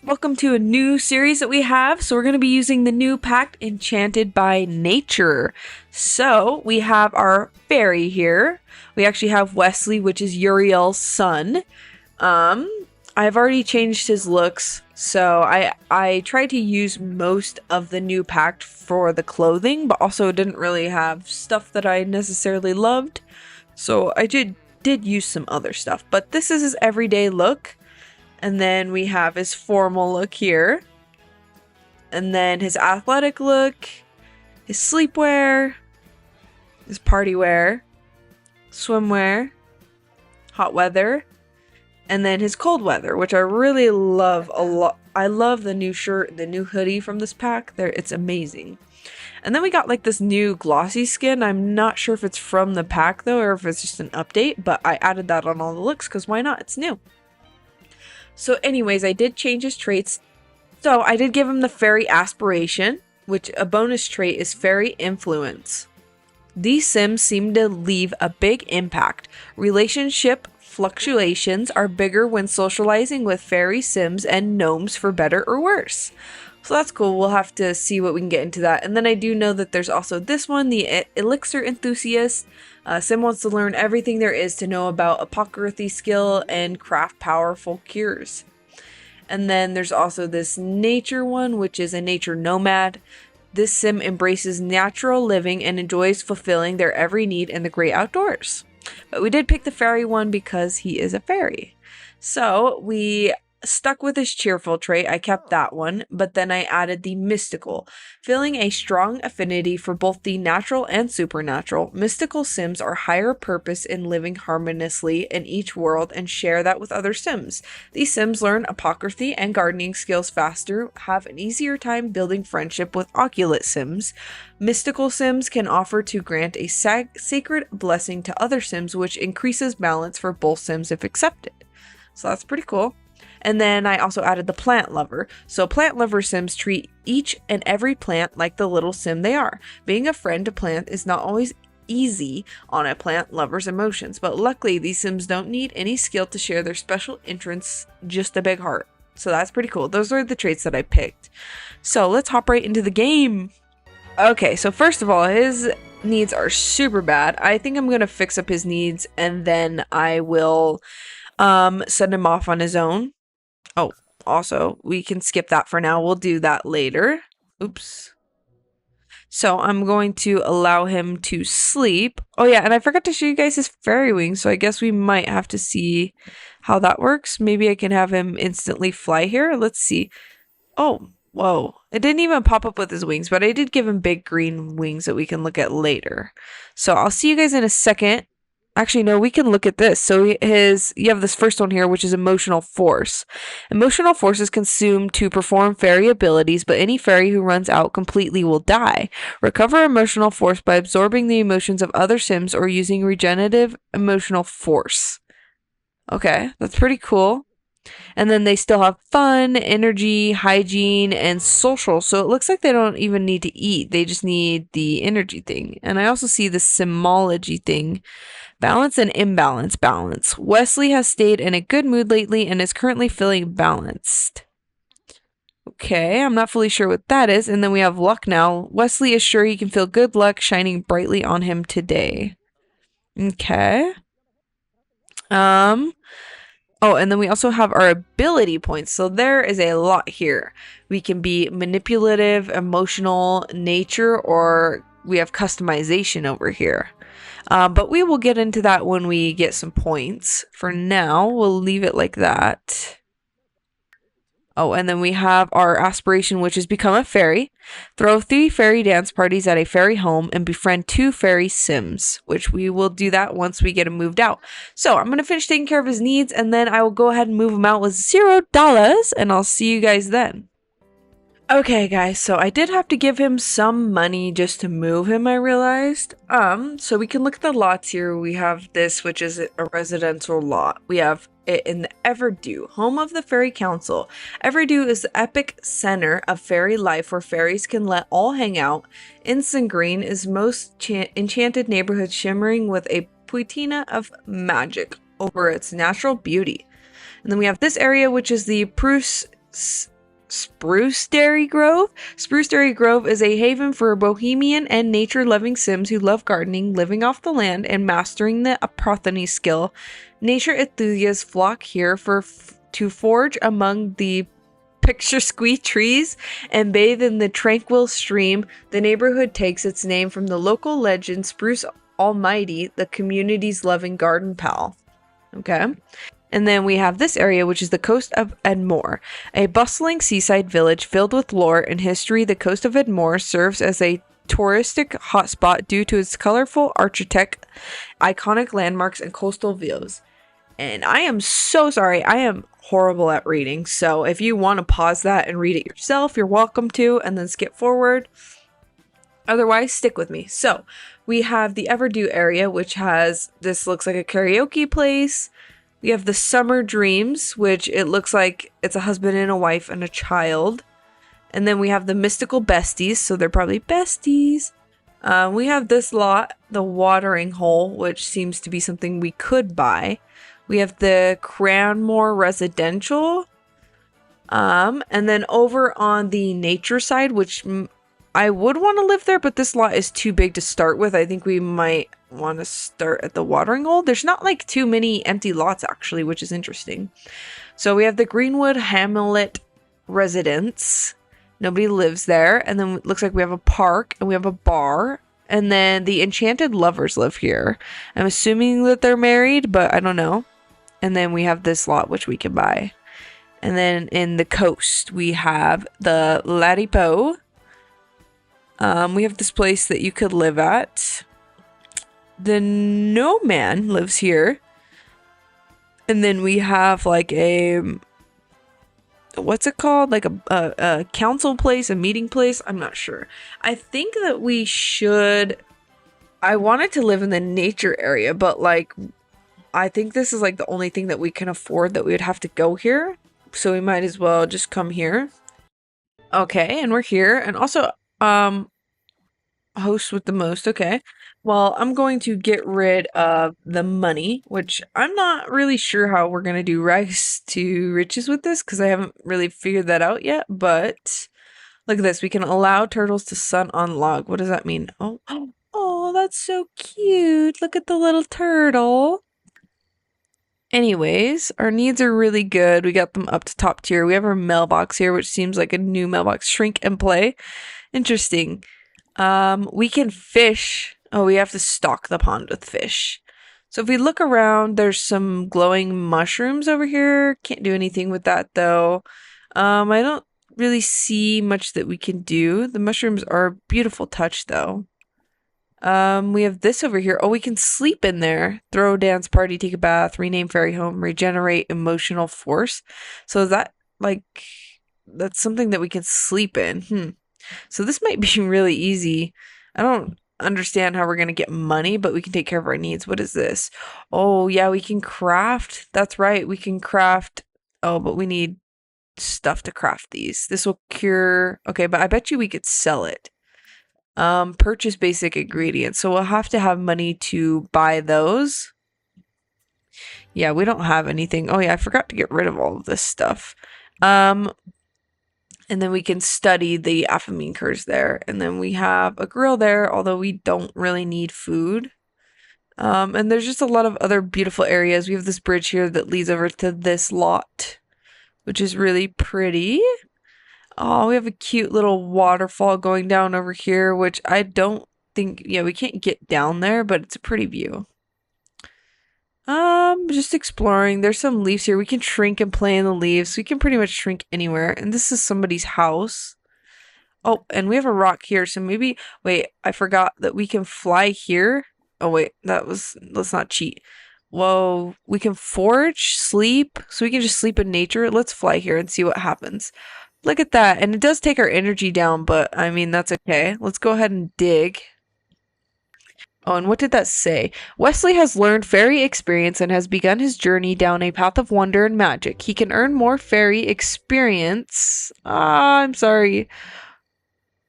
Welcome to a new series that we have. So we're going to be using the new pact Enchanted by Nature. So we have our fairy here. We actually have Wesley, which is Uriel's son. I've already changed his looks. So I tried to use most of the new pact for the clothing, but also didn't really have stuff that I necessarily loved. So I did use some other stuff, but this is his everyday look. And then we have his formal look here. And then his athletic look, his sleepwear, his party wear, swimwear, hot weather, and then his cold weather, which I really love a lot. I love the new shirt, the new hoodie from this pack. It's amazing. And then we got like this new glossy skin. I'm not sure if it's from the pack though, or if it's just an update, but I added that on all the looks because why not? It's new. So anyways, I did change his traits. So I did give him the fairy aspiration, which a bonus trait is fairy influence. These sims seem to leave a big impact. Relationship fluctuations are bigger when socializing with fairy sims and gnomes for better or worse. So that's cool. We'll have to see what we can get into that. And then I do know that there's also this one, the Elixir Enthusiast. Sim wants to learn everything there is to know about apothecary skill and craft powerful cures. And then there's also this nature one, which is a nature nomad. This sim embraces natural living and enjoys fulfilling their every need in the great outdoors. But we did pick the fairy one because he is a fairy. So we stuck with his cheerful trait. I kept that one, but then I added the mystical, feeling a strong affinity for both the natural and supernatural. Mystical sims are higher purpose in living harmoniously in each world and share that with other sims. These sims learn apothecary and gardening skills faster, have an easier time building friendship with oculate sims. Mystical sims can offer to grant a sacred blessing to other sims, which increases balance for both sims if accepted. So that's pretty cool. And then I also added the plant lover. So plant lover sims treat each and every plant like the little sim they are. Being a friend to plant is not always easy on a plant lover's emotions, but luckily these sims don't need any skill to share their special interests, just a big heart. So that's pretty cool. Those are the traits that I picked. So let's hop right into the game. Okay, so first of all, his needs are super bad. I think I'm going to fix up his needs and then I will send him off on his own. Oh, also, we can skip that for now. We'll do that later. Oops. So I'm going to allow him to sleep. Oh yeah, and I forgot to show you guys his fairy wings, so I guess we might have to see how that works. Maybe I can have him instantly fly here. Let's see. Oh, whoa. It didn't even pop up with his wings, but I did give him big green wings that we can look at later. So I'll see you guys in a second. Actually, no, we can look at this. So you have this first one here, which is emotional force. Emotional force is consumed to perform fairy abilities, but any fairy who runs out completely will die. Recover emotional force by absorbing the emotions of other sims or using regenerative emotional force. Okay, that's pretty cool. And then they still have fun, energy, hygiene, and social. So it looks like they don't even need to eat. They just need the energy thing. And I also see the simology thing. Balance and imbalance. Balance. Wesley has stayed in a good mood lately and is currently feeling balanced. Okay, I'm not fully sure what that is. And then we have luck now. Wesley is sure he can feel good luck shining brightly on him today. Okay. Oh, and then we also have our ability points. So there is a lot here. We can be manipulative, emotional, nature, or we have customization over here. But we will get into that when we get some points. For now, we'll leave it like that. Oh, and then we have our aspiration, which is become a fairy. Throw 3 fairy dance parties at a fairy home and befriend 2 fairy sims, which we will do that once we get him moved out. So I'm going to finish taking care of his needs, and then I will go ahead and move him out with $0, and I'll see you guys then. Okay, guys, so I did have to give him some money just to move him, I realized. So we can look at the lots here. We have this, which is a residential lot. We have it in the Everdew, home of the Fairy Council. Everdew is the epic center of fairy life where fairies can let all hang out. Instant Green is most enchanted neighborhood shimmering with a patina of magic over its natural beauty. And then we have this area, which is the Prusse Spruceberry Grove. Spruceberry Grove is a haven for bohemian and nature-loving Sims who love gardening, living off the land, and mastering the apothecary skill. Nature enthusiasts flock here to forage among the picturesque trees and bathe in the tranquil stream. The neighborhood takes its name from the local legend Spruce Almighty, the community's loving garden pal. Okay. And then we have this area, which is the coast of Edmore, a bustling seaside village filled with lore and history. The coast of Edmore serves as a touristic hotspot due to its colorful architect, iconic landmarks, and coastal views. And I am so sorry, I am horrible at reading, so if you want to pause that and read it yourself, you're welcome to, and then skip forward. Otherwise, stick with me. So, we have the Everdew area, which has, this looks like a karaoke place. We have the Summer Dreams, which it looks like it's a husband and a wife and a child. And then we have the Mystical Besties, so they're probably besties. We have this lot, the Watering Hole, which seems to be something we could buy. We have the Cranmore Residential. And then over on the nature side, which I would want to live there, but this lot is too big to start with. I think we might want to start at the Watering Hole. There's not like too many empty lots actually, which is interesting. So we have the Greenwood Hamlet Residence. Nobody lives there. And then it looks like we have a park and we have a bar. And then the Enchanted Lovers live here. I'm assuming that they're married, but I don't know. And then we have this lot, which we can buy. And then in the coast, we have the Ladipo. We have this place that you could live at. The No Man lives here. And then we have like a, what's it called? Like a council place, a meeting place. I'm not sure. I think that we should, I wanted to live in the nature area, but like, I think this is like the only thing that we can afford that we would have to go here. So we might as well just come here. Okay, and we're here. And also, host with the most. Okay. Well, I'm going to get rid of the money, which I'm not really sure how we're going to do rags to riches with this because I haven't really figured that out yet. But look at this. We can allow turtles to sun on log. What does that mean? Oh, that's so cute. Look at the little turtle. Anyways, our needs are really good. We got them up to top tier. We have our mailbox here, which seems like a new mailbox. Shrink and play. Interesting. We can fish. Oh, we have to stock the pond with fish. So if we look around, there's some glowing mushrooms over here. Can't do anything with that though. I don't really see much that we can do. The mushrooms are a beautiful touch though. We have this over here. Oh, we can sleep in there. Throw, dance, party, take a bath, rename fairy home, regenerate emotional force. So is that like, that's something that we can sleep in. So this might be really easy. I don't understand how we're going to get money, but we can take care of our needs. What is this? Oh, yeah, we can craft. That's right. We can craft. Oh, but we need stuff to craft these. This will cure. Okay, but I bet you we could sell it. Purchase basic ingredients. So we'll have to have money to buy those. Yeah, we don't have anything. Oh, yeah, I forgot to get rid of all of this stuff. And then we can study the aphamine curse there. And then we have a grill there, although we don't really need food. And there's just a lot of other beautiful areas. We have this bridge here that leads over to this lot, which is really pretty. Oh, we have a cute little waterfall going down over here, which I don't think, yeah, we can't get down there, but it's a pretty view. Just exploring. There's some leaves here. We can shrink and play in the leaves. We can pretty much shrink anywhere. And this is somebody's house. Oh, and we have a rock here. So maybe, wait, I forgot that we can fly here. Oh, wait, let's not cheat. Whoa, we can forage, sleep. So we can just sleep in nature. Let's fly here and see what happens. Look at that. And it does take our energy down, but I mean, that's okay. Let's go ahead and dig. Oh, and what did that say? Wesley has learned fairy experience and has begun his journey down a path of wonder and magic. He can earn more fairy experience. I'm sorry.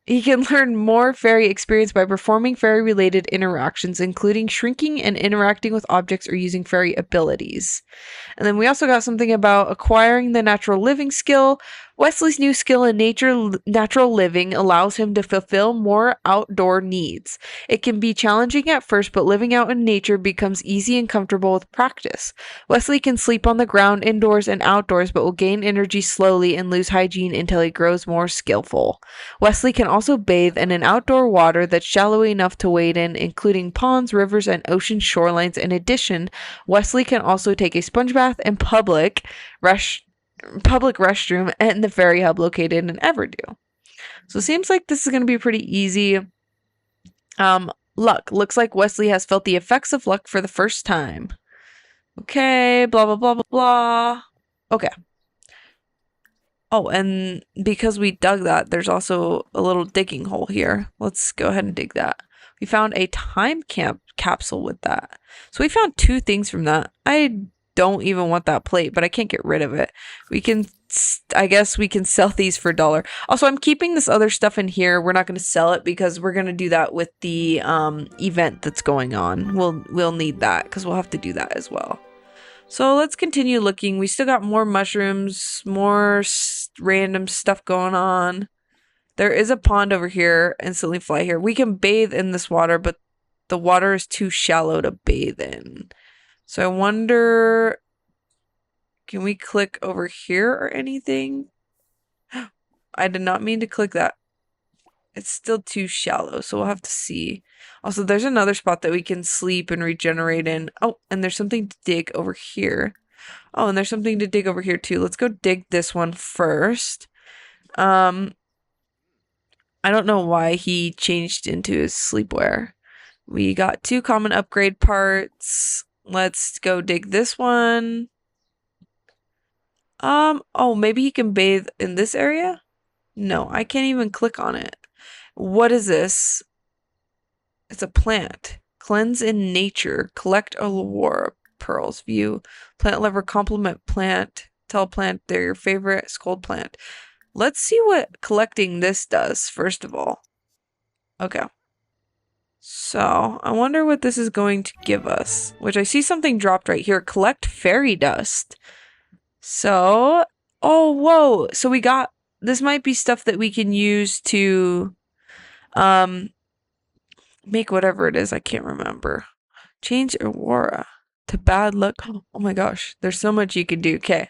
He can learn more fairy experience by performing fairy-related interactions, including shrinking and interacting with objects or using fairy abilities. And then we also got something about acquiring the natural living skill. Wesley's new skill in natural living allows him to fulfill more outdoor needs. It can be challenging at first, but living out in nature becomes easy and comfortable with practice. Wesley can sleep on the ground indoors and outdoors, but will gain energy slowly and lose hygiene until he grows more skillful. Wesley can also bathe in an outdoor water that's shallow enough to wade in, including ponds, rivers, and ocean shorelines. In addition, Wesley can also take a sponge bath in public restroom and the ferry hub located in Everdew. So it seems like this is going to be pretty easy. Luck. Looks like Wesley has felt the effects of luck for the first time. Okay, blah, blah, blah, blah, blah. Okay. Oh, and because we dug that, there's also a little digging hole here. Let's go ahead and dig that. We found a time capsule with that. So we found 2 things from that. I don't even want that plate, but I can't get rid of it. I guess we can sell these for $1. Also, I'm keeping this other stuff in here. We're not going to sell it because we're going to do that with the event that's going on. We'll need that because we'll have to do that as well. So let's continue looking. We still got more mushrooms, more random stuff going on. There is a pond over here. Instantly fly here. We can bathe in this water, but the water is too shallow to bathe in. So I wonder, can we click over here or anything? I did not mean to click that. It's still too shallow, so we'll have to see. Also, there's another spot that we can sleep and regenerate in. Oh, and there's something to dig over here. Oh, and there's something to dig over here too. Let's go dig this one first. I don't know why he changed into his sleepwear. We got 2 common upgrade parts. Let's go dig this one. Oh, maybe he can bathe in this area? No, I can't even click on it. What is this? It's a plant. Cleanse in nature. Collect Aurora pearls. View plant lever complement plant. Tell plant they're your favorite. Scold plant. Let's see what collecting this does, first of all. Okay. So, I wonder what this is going to give us. Which I see something dropped right here. Collect fairy dust. So, oh, whoa. So we got, this might be stuff that we can use to make whatever it is. I can't remember. Change Aurora to bad luck. Oh my gosh. There's so much you can do. Okay.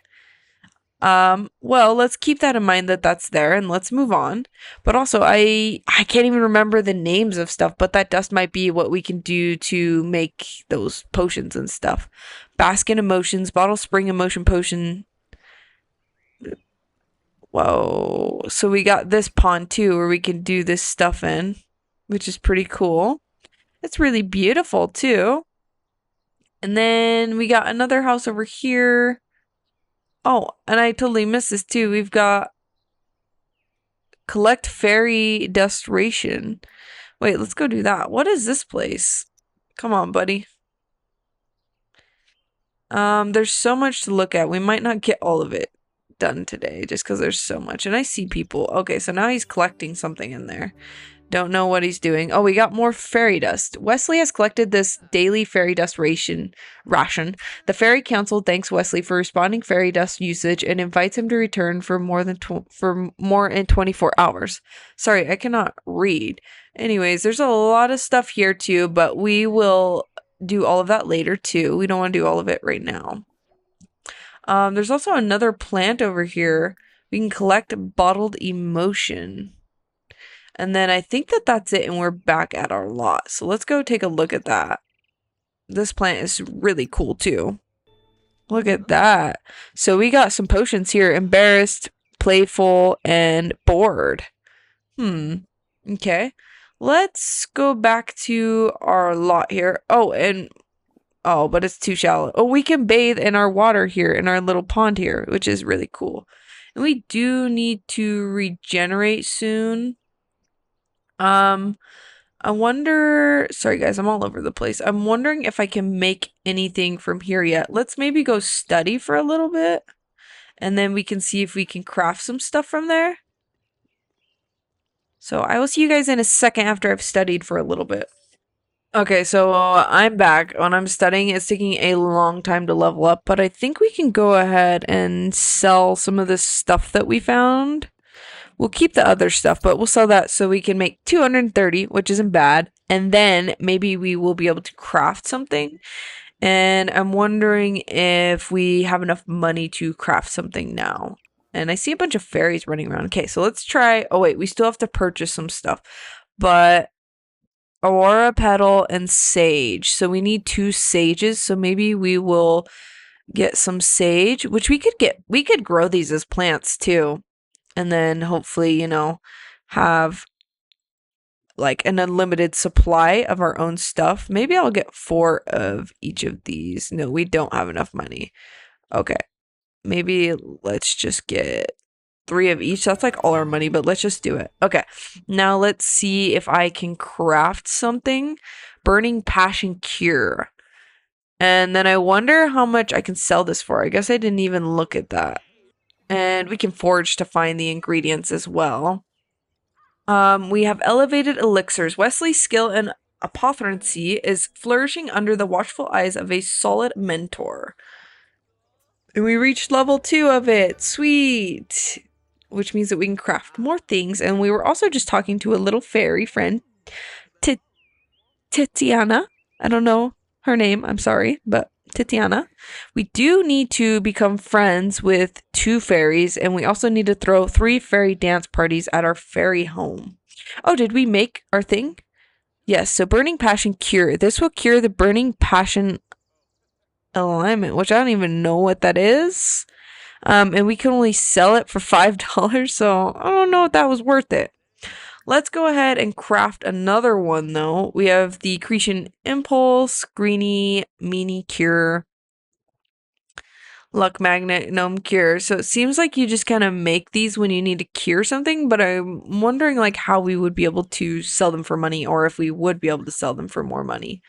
Well, let's keep that in mind that that's there and let's move on. But also, I can't even remember the names of stuff, but that dust might be what we can do to make those potions and stuff. Bask in emotions, bottle spring emotion potion. Whoa. So we got this pond too where we can do this stuff in, which is pretty cool. It's really beautiful too. And then we got another house over here. Oh, and I totally missed this too. We've got collect fairy dust ration. Wait, let's go do that. What is this place? Come on, buddy. There's so much to look at. We might not get all of it done today just because there's so much. And I see people. Okay, so now he's collecting something in there. Don't know what he's doing. Oh, we got more fairy dust. Wesley has collected this daily fairy dust ration. The Fairy Council thanks Wesley for responding fairy dust usage and invites him to return for more in 24 hours. Sorry, I cannot read. Anyways, there's a lot of stuff here too, but we will do all of that later too. We don't want to do all of it right now. There's also another plant over here. We can collect bottled emotion. And then I think that that's it and we're back at our lot. So let's go take a look at that. This plant is really cool too. Look at that. So we got some potions here. Embarrassed, playful, and bored. Okay. Let's go back to our lot here. Oh, but it's too shallow. Oh, we can bathe in our water here, in our little pond here, which is really cool. And we do need to regenerate soon. I wonder, sorry guys, I'm all over the place. I'm wondering if I can make anything from here yet. Let's maybe go study for a little bit and then we can see if we can craft some stuff from there. So I will see you guys in a second after I've studied for a little bit. Okay, so I'm back. When I'm studying, it's taking a long time to level up, but I think we can go ahead and sell some of this stuff that we found. We'll keep the other stuff, but we'll sell that so we can make 230, which isn't bad. And then maybe we will be able to craft something. And I'm wondering if we have enough money to craft something now. And I see a bunch of fairies running around. Okay, so let's try. Oh, wait, we still have to purchase some stuff. But Aurora Petal and Sage. So we need 2 sages. So maybe we will get some sage, which we could grow these as plants too. And then hopefully, have like an unlimited supply of our own stuff. Maybe I'll get 4 of each of these. No, we don't have enough money. Okay. Maybe let's just get 3 of each. That's like all our money, but let's just do it. Okay. Now let's see if I can craft something. Burning Passion Cure. And then I wonder how much I can sell this for. I guess I didn't even look at that. And we can forage to find the ingredients as well. We have elevated elixirs. Wesley's skill in apothecary is flourishing under the watchful eyes of a solid mentor. And we reached level 2 of it. Sweet. Which means that we can craft more things. And we were also just talking to a little fairy friend, Titiana. I don't know her name, I'm sorry, but Titiana. We do need to become friends with 2 fairies, and we also need to throw 3 fairy dance parties at our fairy home. Oh, did we make our thing? Yes, so Burning Passion Cure. This will cure the Burning Passion alignment, which I don't even know what that is. And we can only sell it for $5, so I don't know if that was worth it. Let's go ahead and craft another one, though. We have the Cretan Impulse, Greeny, Meanie Cure, Luck Magnet, Gnome Cure. So it seems like you just kind of make these when you need to cure something, but I'm wondering like how we would be able to sell them for money, or if we would be able to sell them for more money.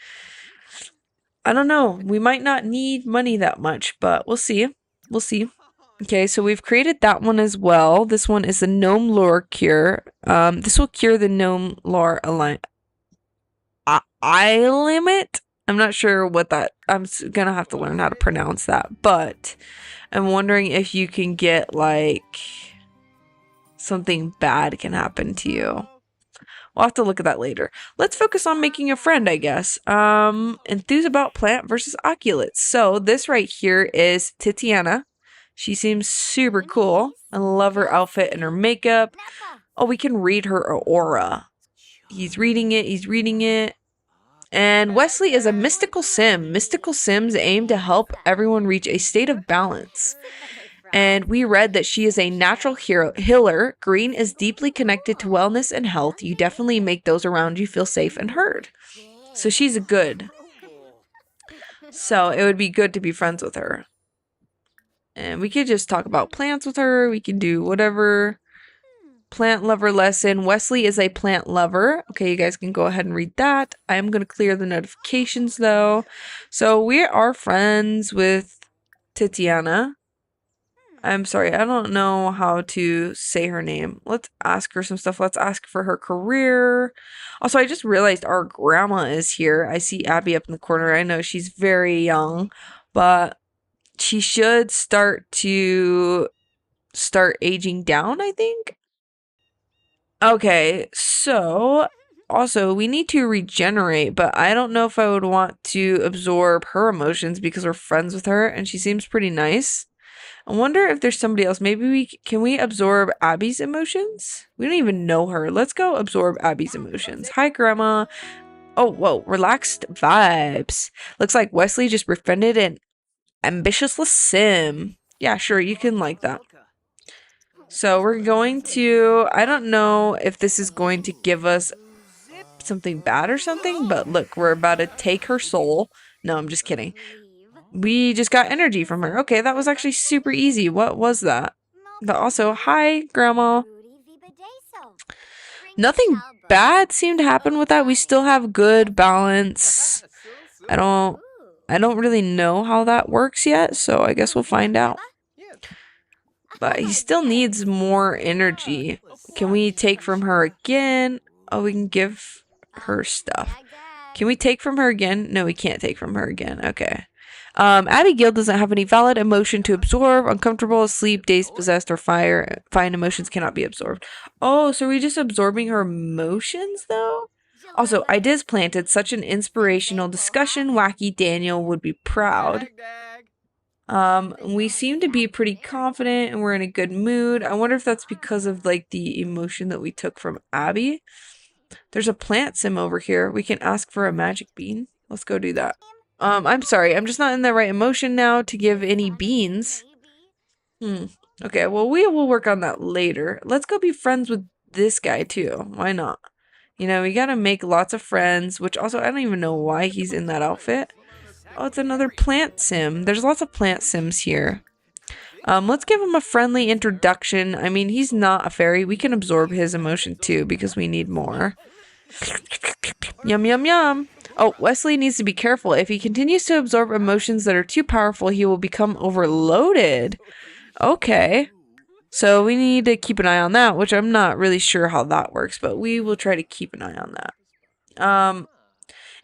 I don't know. We might not need money that much, but we'll see. We'll see. Okay, so we've created that one as well. This one is the Gnome Lore Cure. This will cure the Gnome Lore eye limit. I'm not sure what that. I'm gonna have to learn how to pronounce that. But I'm wondering if you can get like something bad can happen to you. We'll have to look at that later. Let's focus on making a friend, I guess. Enthuse about plant versus oculates. So this right here is Titiana. She seems super cool. I love her outfit and her makeup. Oh, we can read her aura. He's reading it. He's reading it. And Wesley is a mystical sim. Mystical sims aim to help everyone reach a state of balance. And we read that she is a natural healer. Green is deeply connected to wellness and health. You definitely make those around you feel safe and heard. So she's a good. So it would be good to be friends with her. And we could just talk about plants with her. We can do whatever. Plant lover lesson. Wesley is a plant lover. Okay, you guys can go ahead and read that. I am going to clear the notifications though. So we are friends with Titiana. I'm sorry, I don't know how to say her name. Let's ask her some stuff. Let's ask for her career. Also, I just realized our grandma is here. I see Abby up in the corner. I know she's very young, but she should start aging down, I think. Okay, so also we need to regenerate, but I don't know if I would want to absorb her emotions because we're friends with her and she seems pretty nice. I wonder if there's somebody else. Maybe can we absorb Abby's emotions? We don't even know her. Let's go absorb Abby's emotions. Hi, Grandma. Oh, whoa, relaxed vibes. Looks like Wesley just befriended an ambitious sim. Yeah, sure, you can like that. So we're going to, I don't know if this is going to give us something bad or something, but look, we're about to take her soul. No, I'm just kidding. We just got energy from her. Okay, that was actually super easy. What was that? But also, hi, Grandma. Nothing bad seemed to happen with that. We still have good balance. I don't really know how that works yet, so I guess we'll find out. But he still needs more energy. Can we take from her again? Oh, we can give her stuff. Can we take from her again? No, we can't take from her again. Okay. Abigail doesn't have any valid emotion to absorb. Uncomfortable, asleep, dazed, possessed, or fine emotions cannot be absorbed. Oh, so are we just absorbing her emotions, though? Also, ideas planted. Such an inspirational discussion. Wacky Daniel would be proud. We seem to be pretty confident and we're in a good mood. I wonder if that's because of, like, the emotion that we took from Abby. There's a plant sim over here. We can ask for a magic bean. Let's go do that. I'm sorry. I'm just not in the right emotion now to give any beans. Okay, well, we will work on that later. Let's go be friends with this guy, too. Why not? You know, we gotta make lots of friends, which also, I don't even know why he's in that outfit. Oh, it's another plant sim. There's lots of plant sims here. Let's give him a friendly introduction. I mean, he's not a fairy. We can absorb his emotion, too, because we need more. Yum, yum, yum. Oh, Wesley needs to be careful. If he continues to absorb emotions that are too powerful, he will become overloaded. Okay. So we need to keep an eye on that, which I'm not really sure how that works, but we will try to keep an eye on that.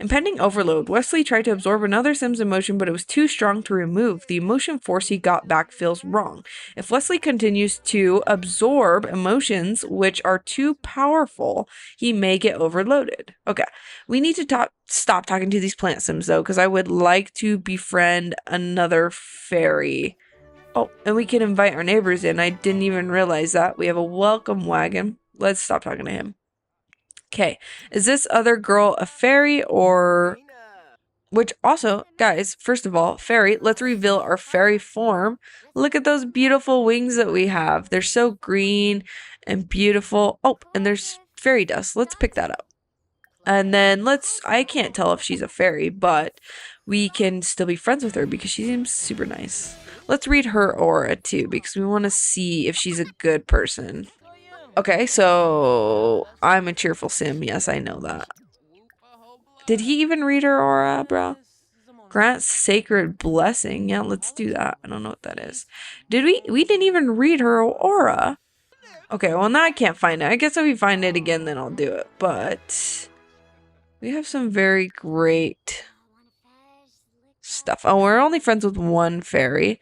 Impending overload. Wesley tried to absorb another Sim's emotion, but it was too strong to remove. The emotion force he got back feels wrong. If Wesley continues to absorb emotions which are too powerful, he may get overloaded. Okay, we need to stop talking to these plant Sims, though, because I would like to befriend another fairy. Oh, and we can invite our neighbors in. I didn't even realize that. We have a welcome wagon. Let's stop talking to him. Okay, is this other girl a fairy or... Which also, guys, first of all, fairy, let's reveal our fairy form. Look at those beautiful wings that we have. They're so green and beautiful. Oh, and there's fairy dust. Let's pick that up. And then I can't tell if she's a fairy, but we can still be friends with her because she seems super nice. Let's read her aura too because we want to see if she's a good person. Okay, so I'm a cheerful sim. Yes, I know that. Did he even read her aura, bro? Grant sacred blessing. Yeah, let's do that. I don't know what that is. Did we? We didn't even read her aura. Okay, well now I can't find it. I guess if we find it again, then I'll do it. But we have some very great stuff. Oh, we're only friends with one fairy.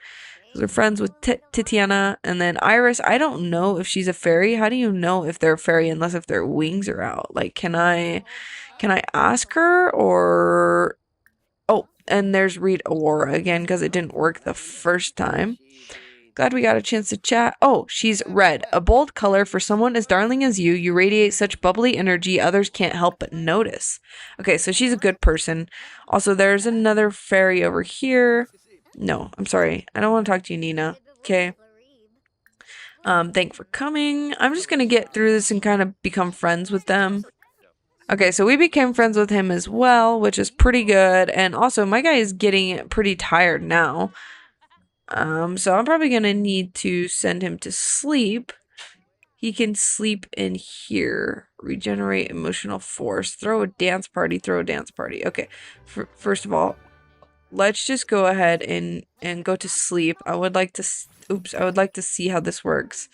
We're friends with Titiana and then Iris. I don't know if she's a fairy. How do you know if they're a fairy unless if their wings are out? Like, can I ask her or... Oh, and there's read aura again because it didn't work the first time. Glad we got a chance to chat. Oh, she's red. A bold color for someone as darling as you. You radiate such bubbly energy others can't help but notice. Okay, so she's a good person. Also, there's another fairy over here. No, I'm sorry. I don't want to talk to you, Nina. Okay. Thanks for coming. I'm just going to get through this and kind of become friends with them. Okay, so we became friends with him as well, which is pretty good. And also, my guy is getting pretty tired now. So I'm probably going to need to send him to sleep. He can sleep in here. Regenerate emotional force. Throw a dance party. Okay, first of all, let's just go ahead and go to sleep. I would like to see how this works.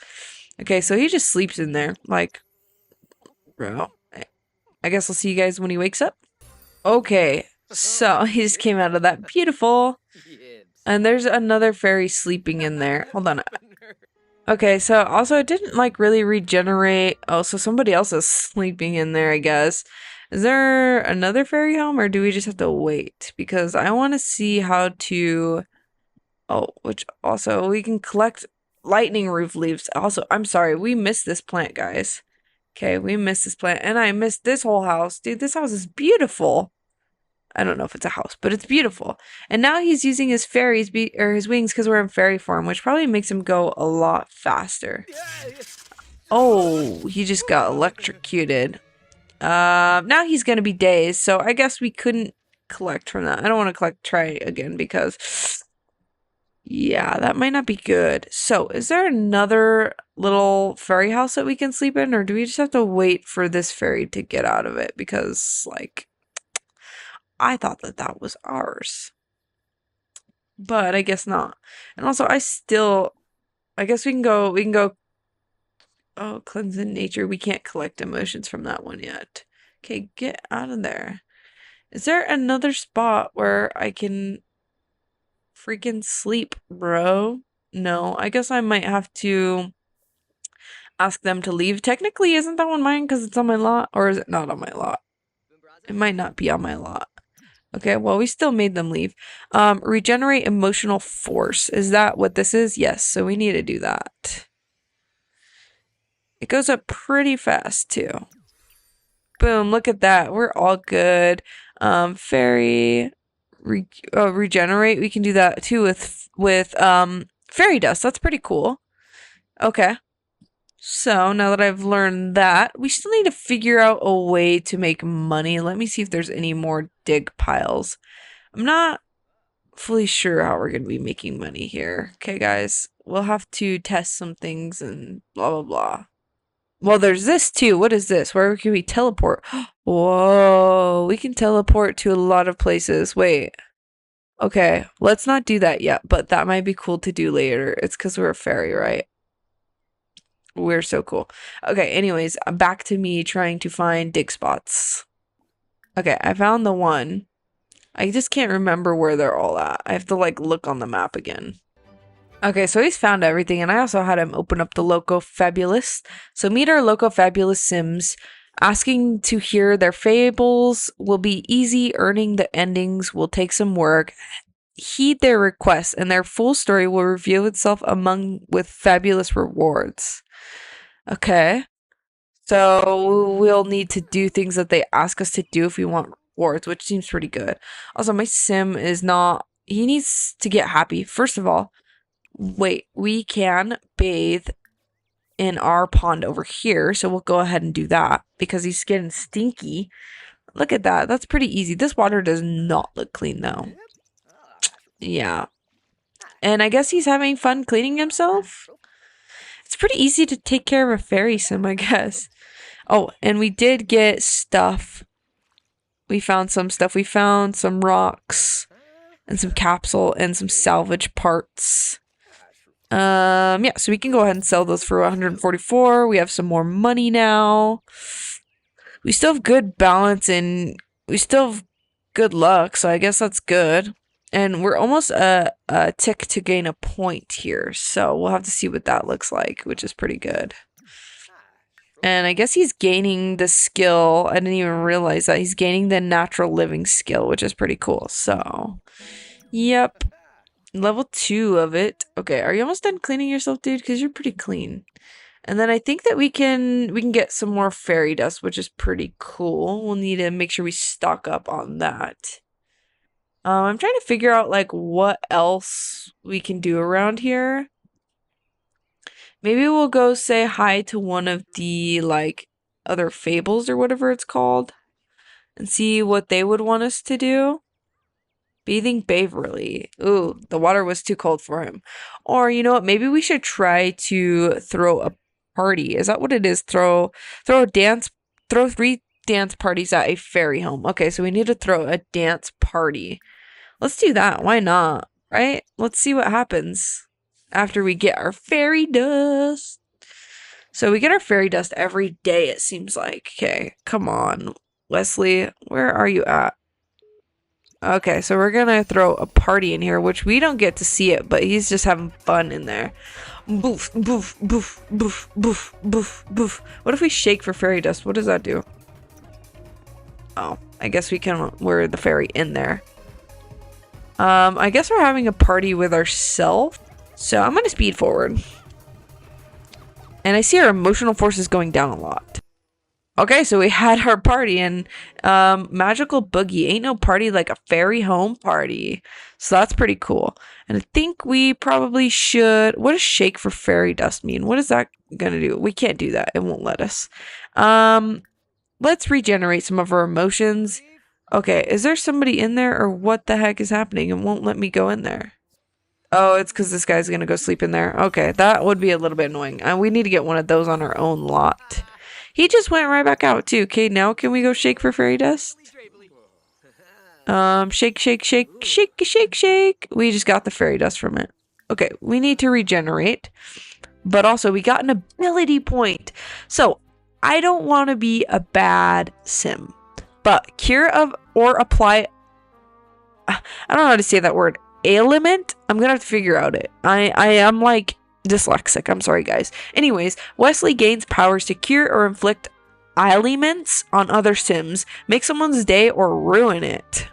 Okay, so he just sleeps in there. Like, bro, I guess I'll see you guys when he wakes up. Okay, so he just came out of that. Beautiful. And there's another fairy sleeping in there. Hold on. Okay, so also it didn't like really regenerate. Oh, so somebody else is sleeping in there, I guess. Is there another fairy home or do we just have to wait? Because I want to see how to... Oh, which also we can collect lightning roof leaves. Also, I'm sorry, we missed this plant, guys. Okay, we missed this plant and I missed this whole house. Dude, this house is beautiful. I don't know if it's a house, but it's beautiful. And now he's using his fairies or his wings because we're in fairy form, which probably makes him go a lot faster. Oh, he just got electrocuted. Now he's gonna be dazed, so I guess we couldn't collect from that. I don't want to try again because, yeah, that might not be good. So, is there another little fairy house that we can sleep in, or do we just have to wait for this fairy to get out of it? Because, like, I thought that was ours. But I guess not. And also, I guess we can go, oh, cleanse in nature. We can't collect emotions from that one yet. Okay, get out of there. Is there another spot where I can freaking sleep, bro? No, I guess I might have to ask them to leave. Technically, isn't that one mine because it's on my lot? Or is it not on my lot? It might not be on my lot. Okay, well, we still made them leave. Regenerate emotional force. Is that what this is? Yes, so we need to do that. It goes up pretty fast, too. Boom, look at that. We're all good. Fairy regenerate. We can do that too with fairy dust. That's pretty cool. Okay. So now that I've learned that, we still need to figure out a way to make money. Let me see if there's any more dig piles. I'm not fully sure how we're going to be making money here. Okay, guys. We'll have to test some things and blah, blah, blah. Well, there's this too. What is this? Where can we teleport? Whoa, we can teleport to a lot of places. Wait. Okay, let's not do that yet, but that might be cool to do later. It's because we're a fairy, right? We're so cool. Okay, anyways, back to me trying to find dig spots. Okay, I found the one. I just can't remember where they're all at. I have to like look on the map again. Okay, so he's found everything, and I also had him open up the Loco Fabulous. So meet our Loco Fabulous Sims. Asking to hear their fables will be easy. Earning the endings will take some work. Heed their requests, and their full story will reveal itself among with fabulous rewards. Okay. So we'll need to do things that they ask us to do if we want rewards, which seems pretty good. Also, my sim is not... He needs to get happy. First of all, wait, we can bathe in our pond over here, so we'll go ahead and do that because he's getting stinky. Look at that. That's pretty easy. This water does not look clean, though. Yeah. And I guess he's having fun cleaning himself. It's pretty easy to take care of a fairy sim, I guess. Oh, and we did get stuff. We found some stuff. We found some rocks and some capsule and some salvage parts. Yeah, so we can go ahead and sell those for 144. We have some more money now. We still have good balance and we still have good luck, so I guess that's good. And we're almost a tick to gain a point here, so we'll have to see what that looks like, which is pretty good. And I guess he's gaining the skill. I didn't even realize that. He's gaining the natural living skill, which is pretty cool. So, yep. Level 2 of it. Okay, are you almost done cleaning yourself, dude? Because you're pretty clean. And then I think that we can get some more fairy dust, which is pretty cool. We'll need to make sure we stock up on that. I'm trying to figure out like what else we can do around here. Maybe we'll go say hi to one of the like other fables or whatever it's called and see what they would want us to do. Bathing Beverly. Ooh, the water was too cold for him. Or you know what? Maybe we should try to throw a party. Is that what it is? Throw a dance. Throw 3 dance parties at a fairy home. Okay, so we need to throw a dance party. Let's do that. Why not? Right? Let's see what happens after we get our fairy dust. So we get our fairy dust every day, it seems like. Okay, come on. Wesley, where are you at? Okay, so we're gonna throw a party in here, which we don't get to see it, but he's just having fun in there. Boof, boof, boof, boof, boof, boof, boof. What if we shake for fairy dust? What does that do? Oh, I guess we can wear the fairy in there. I guess we're having a party with ourselves. So I'm gonna speed forward. And I see our emotional forces going down a lot. Okay, so we had our party and Magical Boogie. Ain't no party like a fairy home party. So that's pretty cool. And I think we probably should... What does shake for fairy dust mean? What is that gonna do? We can't do that. It won't let us. Let's regenerate some of our emotions. Okay, is there somebody in there or what the heck is happening? It won't let me go in there. Oh, it's because this guy's gonna go sleep in there. Okay, that would be a little bit annoying. We need to get one of those on our own lot. He just went right back out too. Okay, now can we go shake for fairy dust? Shake, shake, shake, shake, shake, shake. We just got the fairy dust from it. Okay, we need to regenerate. But also, we got an ability point. So, I don't want to be a bad sim. But Cure of or apply, I don't know how to say that word, ailment. I'm gonna have to figure out it. I am like dyslexic. I'm sorry, guys. Anyways, Wesley gains powers to cure or inflict ailments on other Sims, make someone's day, or ruin it.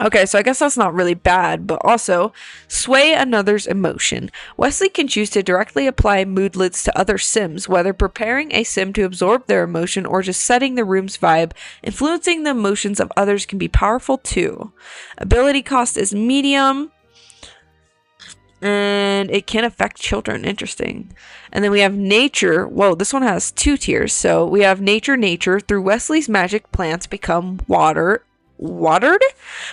Okay, so I guess that's not really bad, but also sway another's emotion. Wesley can choose to directly apply moodlets to other Sims, whether preparing a Sim to absorb their emotion or just setting the room's vibe. Influencing the emotions of others can be powerful too. Ability cost is medium, and it can affect children. Interesting. And then we have nature. Whoa, this one has 2 tiers. So we have nature. Through Wesley's magic, plants become watered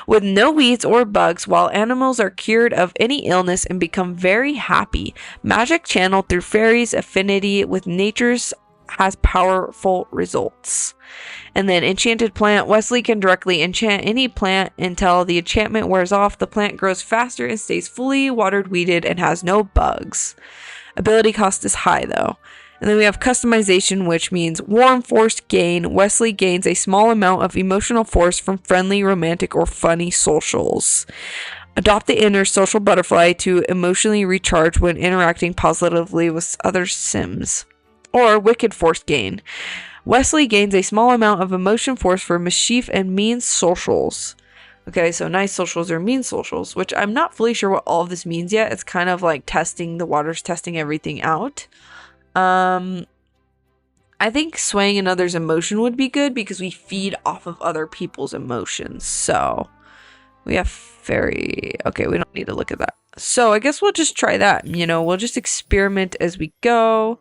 with no weeds or bugs, while animals are cured of any illness and become very happy. Magic channeled through fairies' affinity with nature's has powerful results. And then enchanted plant. Wesley can directly enchant any plant until the enchantment wears off. The plant grows faster and stays fully watered, weeded, and has no bugs. Ability cost is high though. And then we have customization, which means warm force gain. Wesley gains a small amount of emotional force from friendly, romantic, or funny socials. Adopt the inner social butterfly to emotionally recharge when interacting positively with other Sims. Or wicked force gain. Wesley gains a small amount of emotion force for mischief and mean socials. Okay, so nice socials or mean socials, which I'm not fully sure what all of this means yet. It's kind of like testing the waters, testing everything out. I think swaying another's emotion would be good because we feed off of other people's emotions. So we have fairy. Okay, we don't need to look at that. So I guess we'll just try that. You know, we'll just experiment as we go.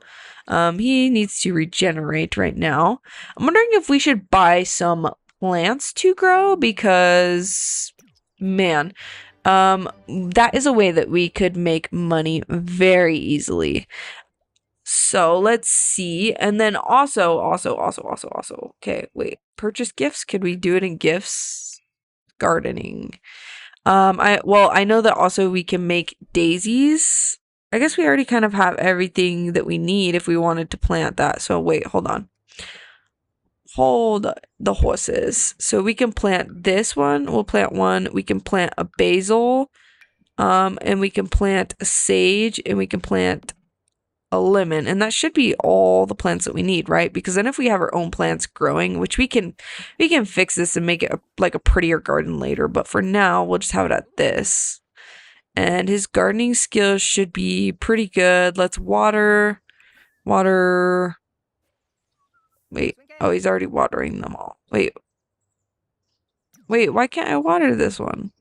He needs to regenerate right now. I'm wondering if we should buy some plants to grow because, man, that is a way that we could make money very easily. So let's see. And then also. Okay, wait. Purchase gifts. Could we do it in gifts? Gardening. I know that also we can make daisies. I guess we already kind of have everything that we need if we wanted to plant that. So wait, hold on. Hold the horses. So we can plant this one. We'll plant one. We can plant a basil. And we can plant a sage, and we can plant a lemon, and that should be all the plants that we need, right? Because then if we have our own plants growing, which we can fix this and make it like a prettier garden later, but for now we'll just have it at this. And his gardening skills should be pretty good. Let's water. Wait, oh, he's already watering them all. Wait, why can't I water this one?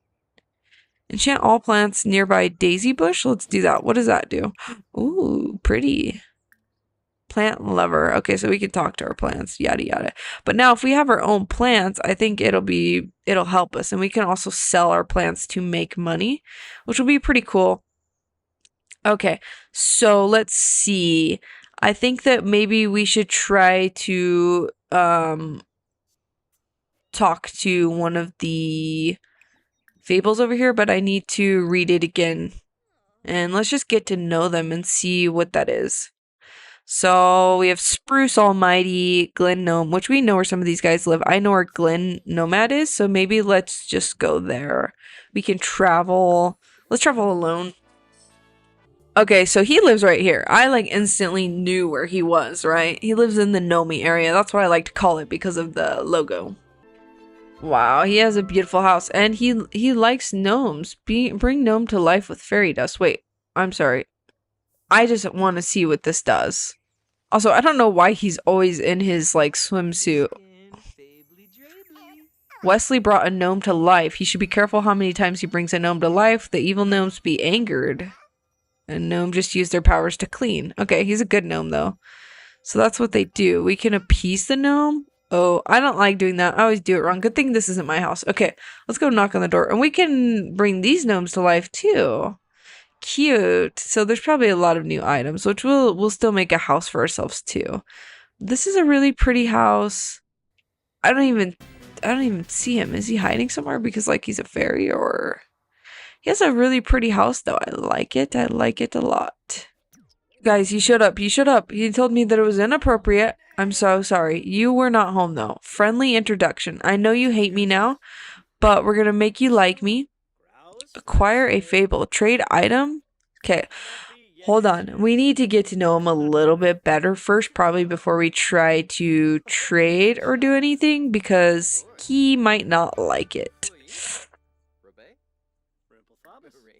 Enchant all plants nearby daisy bush. Let's do that. What does that do? Ooh, pretty. Plant lover. Okay, so we can talk to our plants, yada yada. But now if we have our own plants, I think it'll help us, and we can also sell our plants to make money, which will be pretty cool. Okay, so let's see. I think that maybe we should try to talk to one of the fables over here, but I need to read it again. And let's just get to know them and see what that is. So we have Spruce Almighty, Glen Gnome, which we know where some of these guys live. I know where Glen Nomad is, so maybe let's just go there. We can travel. Let's travel alone. Okay, so he lives right here. I like instantly knew where he was, right? He lives in the Nomi area. That's what I like to call it because of the logo. Wow, he has a beautiful house, and he likes gnomes. Bring gnome to life with fairy dust. Wait, I'm sorry. I just want to see what this does. Also, I don't know why he's always in his like swimsuit. Wesley brought a gnome to life. He should be careful how many times he brings a gnome to life. The evil gnomes be angered. And gnome just use their powers to clean. Okay, he's a good gnome though. So that's what they do. We can appease the gnome. Oh, I don't like doing that. I always do it wrong. Good thing this isn't my house. Okay, let's go knock on the door. And we can bring these gnomes to life too. Cute. So there's probably a lot of new items, which we'll still make a house for ourselves too. This is a really pretty house. I don't even see him. Is he hiding somewhere because like he's a fairy, or he has a really pretty house though. I like it. I like it a lot. Guys, he showed up. He showed up. He told me that it was inappropriate. I'm so sorry. You were not home, though. Friendly introduction. I know you hate me now, but we're gonna make you like me. Acquire a fable. Trade item? Okay, hold on. We need to get to know him a little bit better first, probably before we try to trade or do anything, because he might not like it.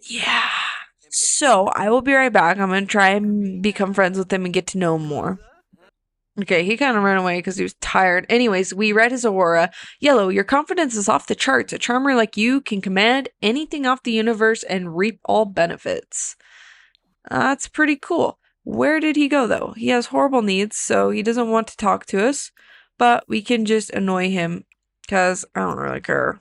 Yeah. So, I will be right back. I'm gonna try and become friends with him and get to know him more. Okay, he kind of ran away because he was tired. Anyways, we read his aura. Yellow, your confidence is off the charts. A charmer like you can command anything off the universe and reap all benefits. That's pretty cool. Where did he go, though? He has horrible needs, so he doesn't want to talk to us. But we can just annoy him because I don't really care.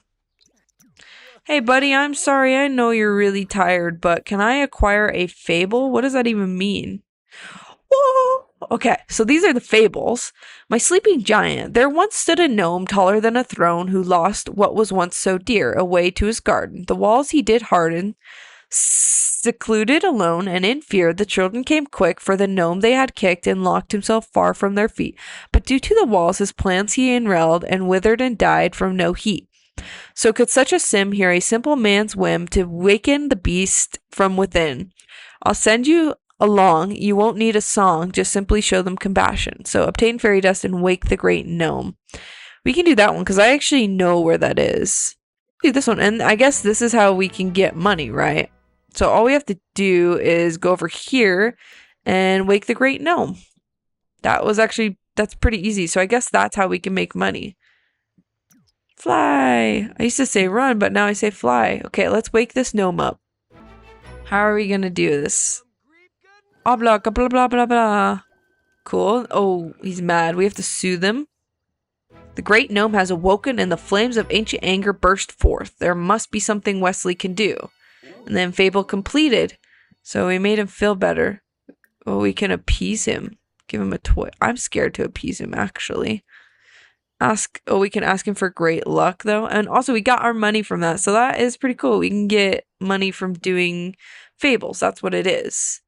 Hey, buddy, I'm sorry. I know you're really tired, but can I acquire a fable? What does that even mean? Whoa! Okay, so these are the fables. My sleeping giant. There once stood a gnome taller than a throne who lost what was once so dear away to his garden. The walls he did harden. Secluded, alone, and in fear, the children came quick for the gnome they had kicked and locked himself far from their feet. But due to the walls, his plants he enrailed and withered and died from no heat. So could such a sim hear a simple man's whim to waken the beast from within? I'll send you along. You won't need a song, just simply show them compassion. So obtain fairy dust and wake the great gnome. We can do that one because I actually know where that is. Do this one, and I guess this is how we can get money, right? So all we have to do is go over here and wake the great gnome. That's pretty easy. So I guess that's how we can make money. Fly. I used to say run, but now I say fly. Okay, let's wake this gnome up. How are we gonna do this? Blah, blah, blah, blah, blah, blah. Cool. Oh, he's mad. We have to soothe him. The great gnome has awoken and the flames of ancient anger burst forth. There must be something Wesley can do. And then fable completed. So we made him feel better. Oh, we can appease him. Give him a toy. I'm scared to appease him, actually. We can ask him for great luck, though. And also, we got our money from that. So that is pretty cool. We can get money from doing fables. That's what it is.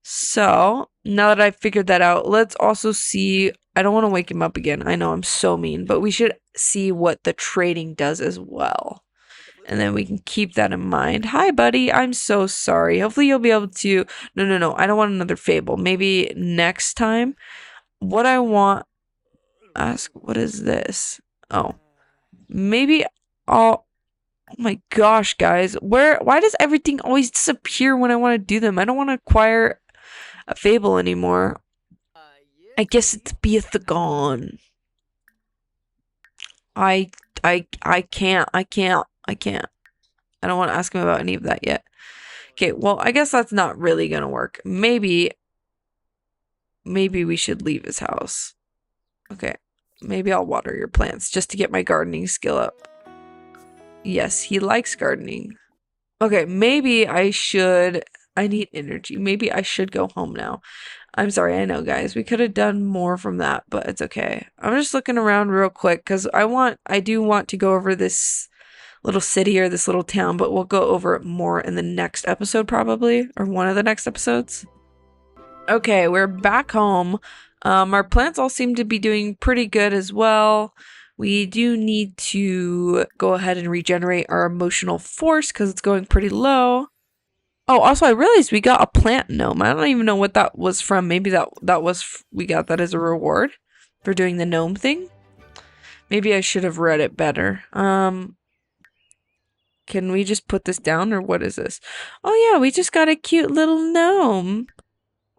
So, now that I've figured that out, let's also see. I don't want to wake him up again. I know I'm so mean, but we should see what the trading does as well. And then we can keep that in mind. Hi, buddy. I'm so sorry. Hopefully you'll be able to... No. I don't want another fable. Maybe next time. What I want... Ask, what is this? Oh. Maybe I'll... Oh my gosh, guys. Why does everything always disappear when I want to do them? I don't want to acquire a fable anymore. I guess it's Beathagon. I can't. I don't want to ask him about any of that yet. Okay, well, I guess that's not really gonna work. Maybe we should leave his house. Okay, maybe I'll water your plants just to get my gardening skill up. Yes, he likes gardening. Okay, maybe I need energy. Maybe I should go home now. I'm sorry, I know, guys. We could have done more from that, but it's okay. I'm just looking around real quick because I do want to go over this little city or this little town, but we'll go over it more in the next episode probably, or one of the next episodes. Okay, we're back home. Our plants all seem to be doing pretty good as well. We do need to go ahead and regenerate our emotional force because it's going pretty low. Oh, also I realized we got a plant gnome. I don't even know what that was from. Maybe we got that as a reward for doing the gnome thing. Maybe I should have read it better. Can we just put this down or what is this? Oh yeah, we just got a cute little gnome.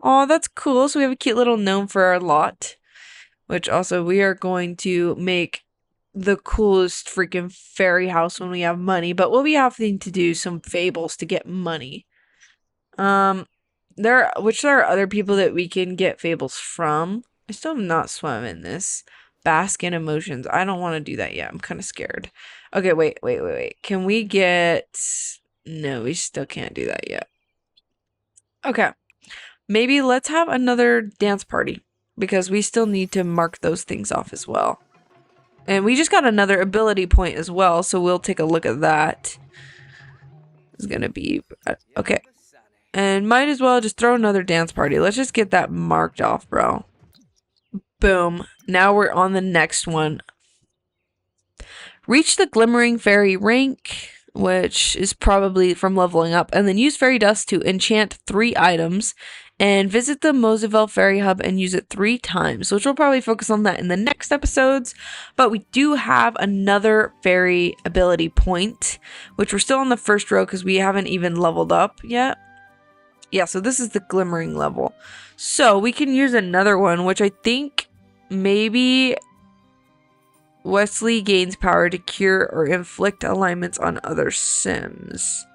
Oh, that's cool. So we have a cute little gnome for our lot. Which also we are going to make the coolest freaking fairy house when we have money. But we'll be having to do some fables to get money. There are other people that we can get fables from. I still have not swum in this. Bask in emotions. I don't want to do that yet. I'm kind of scared. Okay, wait. Can we get... No, we still can't do that yet. Okay. Maybe let's have another dance party. Because we still need to mark those things off as well. And we just got another ability point as well. So we'll take a look at that. It's going to be... Okay. And might as well just throw another dance party. Let's just get that marked off, bro. Boom. Now we're on the next one. Reach the Glimmering Fairy rank, which is probably from leveling up, and then use fairy dust to enchant 3 items, and visit the Moseville Fairy Hub and use it 3 times, which we'll probably focus on that in the next episodes. But we do have another fairy ability point, which we're still on the first row because we haven't even leveled up yet. Yeah, so this is the Glimmering level. So we can use another one, which I think maybe Wesley gains power to cure or inflict alignments on other Sims.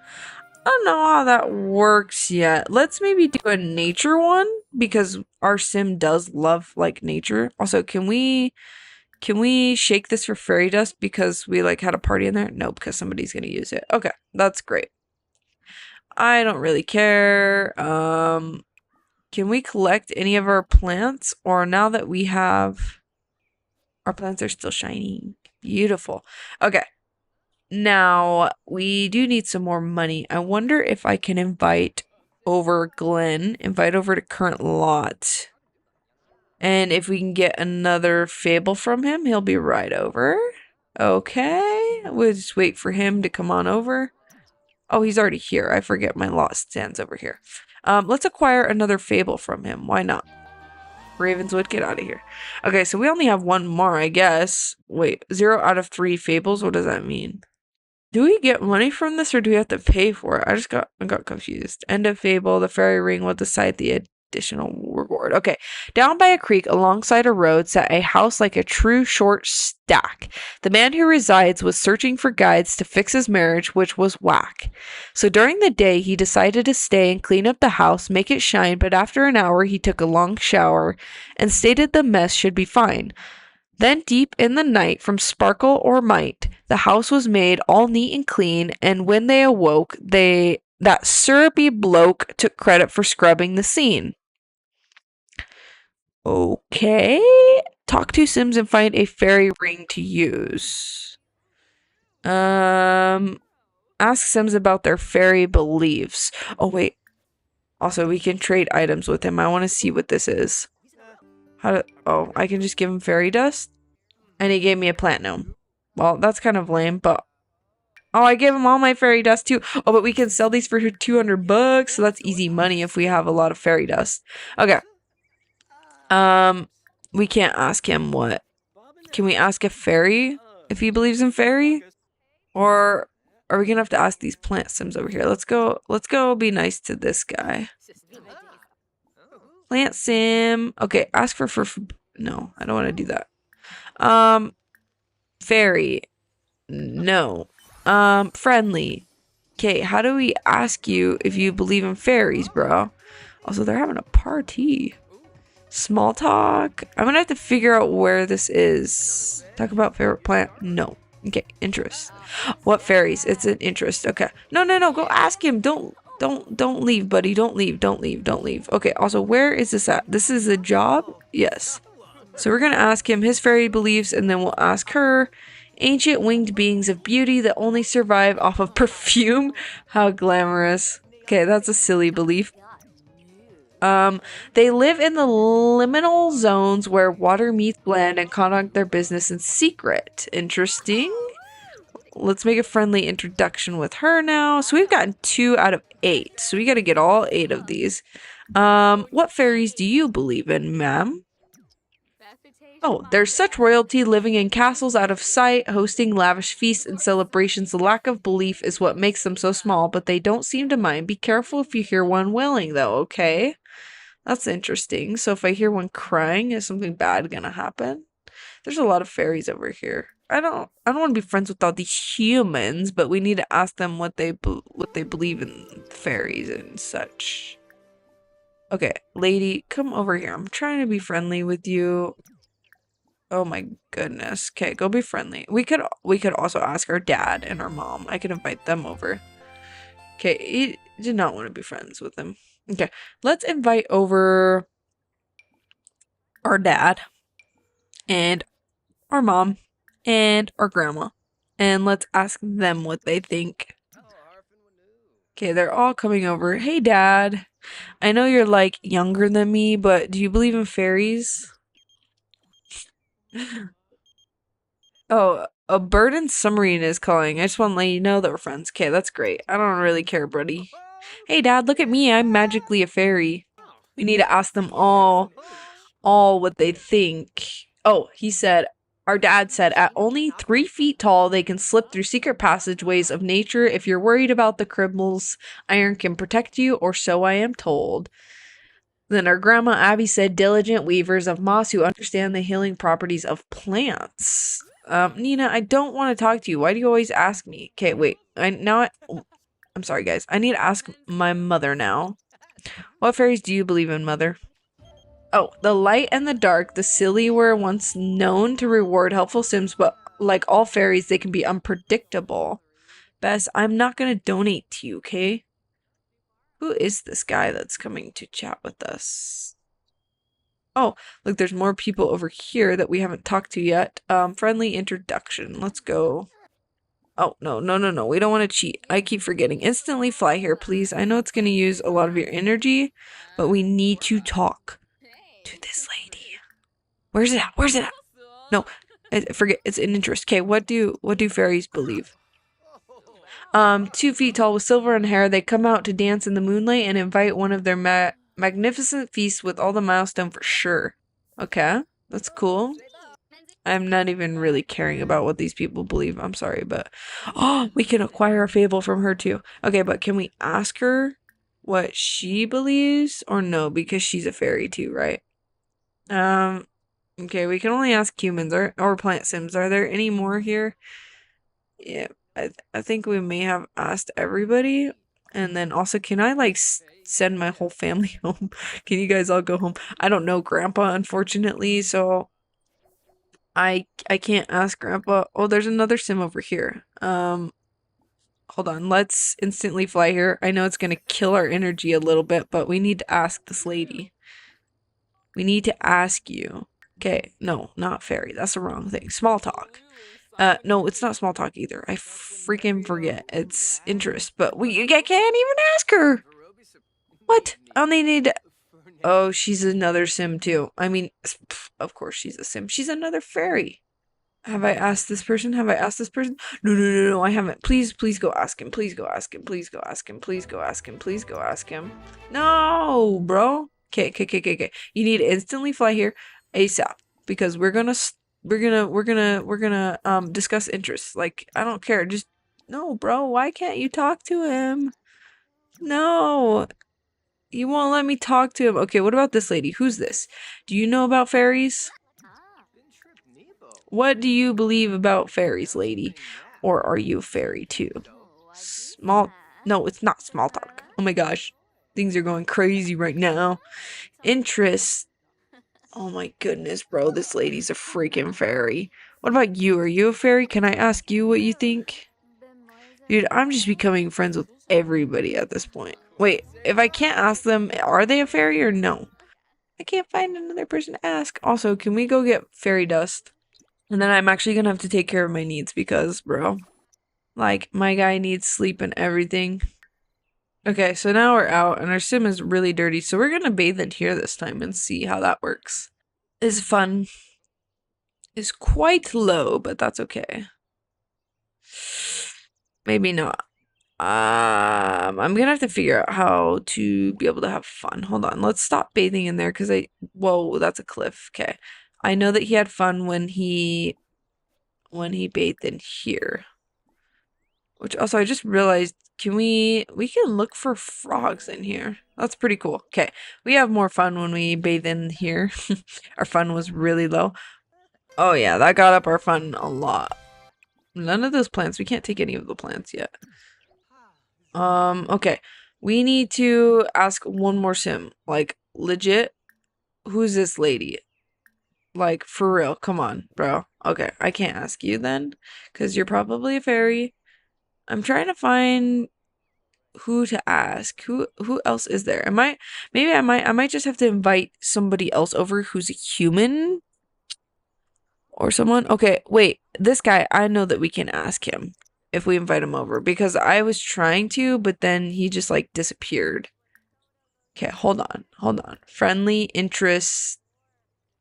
I don't know how that works yet. Let's maybe do a nature one because our Sim does love like nature. Also, can we shake this for fairy dust because we like had a party in there? No, because somebody's gonna use it. Okay, that's great. I don't really care. Can we collect any of our plants? Or now that we have... Our plants are still shiny. Beautiful. Okay. Now, we do need some more money. I wonder if I can invite over Glenn. Invite over to current lot. And if we can get another fable from him, he'll be right over. Okay. We'll just wait for him to come on over. Oh, he's already here. I forget my lot stands over here. Let's acquire another fable from him. Why not? Ravenswood, get out of here. Okay, so we only have one more, I guess. Wait, 0 out of 3 fables? What does that mean? Do we get money from this or do we have to pay for it? I got confused. End of fable. The fairy ring will decide the additional reward. Okay. Down by a creek alongside a road sat a house like a true short stack. The man who resides was searching for guides to fix his marriage, which was whack. So during the day, he decided to stay and clean up the house, make it shine, but after an hour, he took a long shower and stated the mess should be fine. Then deep in the night, from sparkle or might, the house was made all neat and clean, and when they awoke, that syrupy bloke took credit for scrubbing the scene. Okay. Talk to Sims and find a fairy ring to use. Ask Sims about their fairy beliefs. Oh, wait. Also, we can trade items with him. I want to see what this is. I can just give him fairy dust? And he gave me a platinum. Well, that's kind of lame, but... Oh, I gave him all my fairy dust too. Oh, but we can sell these for $200, so that's easy money if we have a lot of fairy dust. Okay. We can't ask him what. Can we ask a fairy if he believes in fairy? Or are we gonna have to ask these plant sims over here? Let's go be nice to this guy. Plant sim. Okay, ask for no, I don't want to do that. Fairy. No. Friendly. Okay, how do we ask you if you believe in fairies, bro? Also, they're having a party. Small talk. I'm gonna have to figure out where this is. Talk about favorite plant. No. Okay, interest. What fairies? It's an interest. Okay. No. Go ask him. Don't leave, buddy. Don't leave. Okay, also, where is this at? This is a job? Yes. So we're gonna ask him his fairy beliefs, and then we'll ask her. Ancient winged beings of beauty that only survive off of perfume. How glamorous. Okay, that's a silly belief. They live in the liminal zones where water meets land and conduct their business in secret. Interesting. Let's make a friendly introduction with her now. So we've gotten 2 out of 8. So we got to get all 8 of these. What fairies do you believe in, ma'am? Oh, there's such royalty living in castles out of sight, hosting lavish feasts and celebrations. The lack of belief is what makes them so small, but they don't seem to mind. Be careful if you hear one wailing, though, okay? That's interesting. So if I hear one crying, is something bad gonna happen? There's a lot of fairies over here. I don't want to be friends with all these humans, but we need to ask them what they believe in fairies and such. Okay, lady, come over here. I'm trying to be friendly with you. Oh my goodness. Okay, go be friendly. We could also ask our dad and our mom. I could invite them over. Okay, he did not want to be friends with them. Okay, let's invite over our dad and our mom and our grandma. And let's ask them what they think. Okay, they're all coming over. Hey, Dad. I know you're like younger than me, but do you believe in fairies? Oh, a bird and submarine is calling. I just want to let you know that we're friends. Okay, that's great. I don't really care, buddy. Hey, Dad, look at me. I'm magically a fairy. We need to ask them all what they think. Oh, he said, our dad said, at only 3 feet tall, they can slip through secret passageways of nature. If you're worried about the criminals, iron can protect you, or so I am told. Then our grandma Abby said, diligent weavers of moss who understand the healing properties of plants. Nina, I don't want to talk to you. Why do you always ask me? Okay, wait. I'm sorry, guys. I need to ask my mother now. What fairies do you believe in, Mother? Oh, the light and the dark. The silly were once known to reward helpful sims, but like all fairies, they can be unpredictable. Bess, I'm not gonna donate to you, okay? Who is this guy that's coming to chat with us? Oh, look, there's more people over here that we haven't talked to yet. Friendly introduction. Let's go. Oh, no. We don't want to cheat. I keep forgetting. Instantly fly here, please. I know it's going to use a lot of your energy, but we need to talk to this lady. Where's it at? No, forget. It's an interest. Okay, what do fairies believe? 2 feet tall with silver and hair, they come out to dance in the moonlight and invite one of their magnificent feasts with all the milestone for sure. Okay, that's cool. I'm not even really caring about what these people believe. I'm sorry, but oh, we can acquire a fable from her too. Okay, but can we ask her what she believes or no? Because she's a fairy too, right? Okay, we can only ask humans or plant sims. Are there any more here? Yeah, I think we may have asked everybody. And then also, can I like send my whole family home? Can you guys all go home? I don't know Grandpa, unfortunately, so I can't ask Grandpa. Oh, there's another sim over here. Hold on. Let's instantly fly here. I know it's gonna kill our energy a little bit, but we need to ask this lady. We need to ask you. Okay, no, not fairy. That's the wrong thing. Small talk. No, it's not small talk either. I freaking forget. It's interest, but I can't even ask her. What? I only need. Oh, she's another sim too. I mean, of course she's a sim. She's another fairy. Have I asked this person? No, I haven't. Please go ask him. Please go ask him. No, bro. Okay. You need to instantly fly here ASAP because we're gonna discuss interests. Like, I don't care. Just no, bro. Why can't you talk to him? No. You won't let me talk to him. Okay, what about this lady? Who's this? Do you know about fairies? What do you believe about fairies, lady? Or are you a fairy too? No, it's not small talk. Oh my gosh. Things are going crazy right now. Interest. Oh my goodness, bro. This lady's a freaking fairy. What about you? Are you a fairy? Can I ask you what you think? Dude, I'm just becoming friends with everybody at this point. Wait, if I can't ask them, are they a fairy or no? I can't find another person to ask. Also, can we go get fairy dust? And then I'm actually gonna have to take care of my needs because, bro, like, my guy needs sleep and everything. Okay, so now we're out and our sim is really dirty, so we're gonna bathe in here this time and see how that works. Is fun. Is quite low, but that's okay. Maybe not. I'm gonna have to figure out how to be able to have fun. Hold on, let's stop bathing in there because whoa, that's a cliff. Okay. I know that he had fun when he bathed in here. Which also I just realized we can look for frogs in here. That's pretty cool. Okay. We have more fun when we bathe in here. Our fun was really low. Oh yeah, that got up our fun a lot. None of those plants. We can't take any of the plants yet. Okay. We need to ask one more sim. Like, legit, who's this lady? Like, for real. Come on, bro. Okay, I can't ask you then, because you're probably a fairy. I'm trying to find who to ask. Who else is there? I might just have to invite somebody else over who's a human or someone. Okay, wait. This guy, I know that we can ask him. if we invite him over because I was trying to, but then he just like disappeared. Okay, hold on. Hold on. Friendly interest.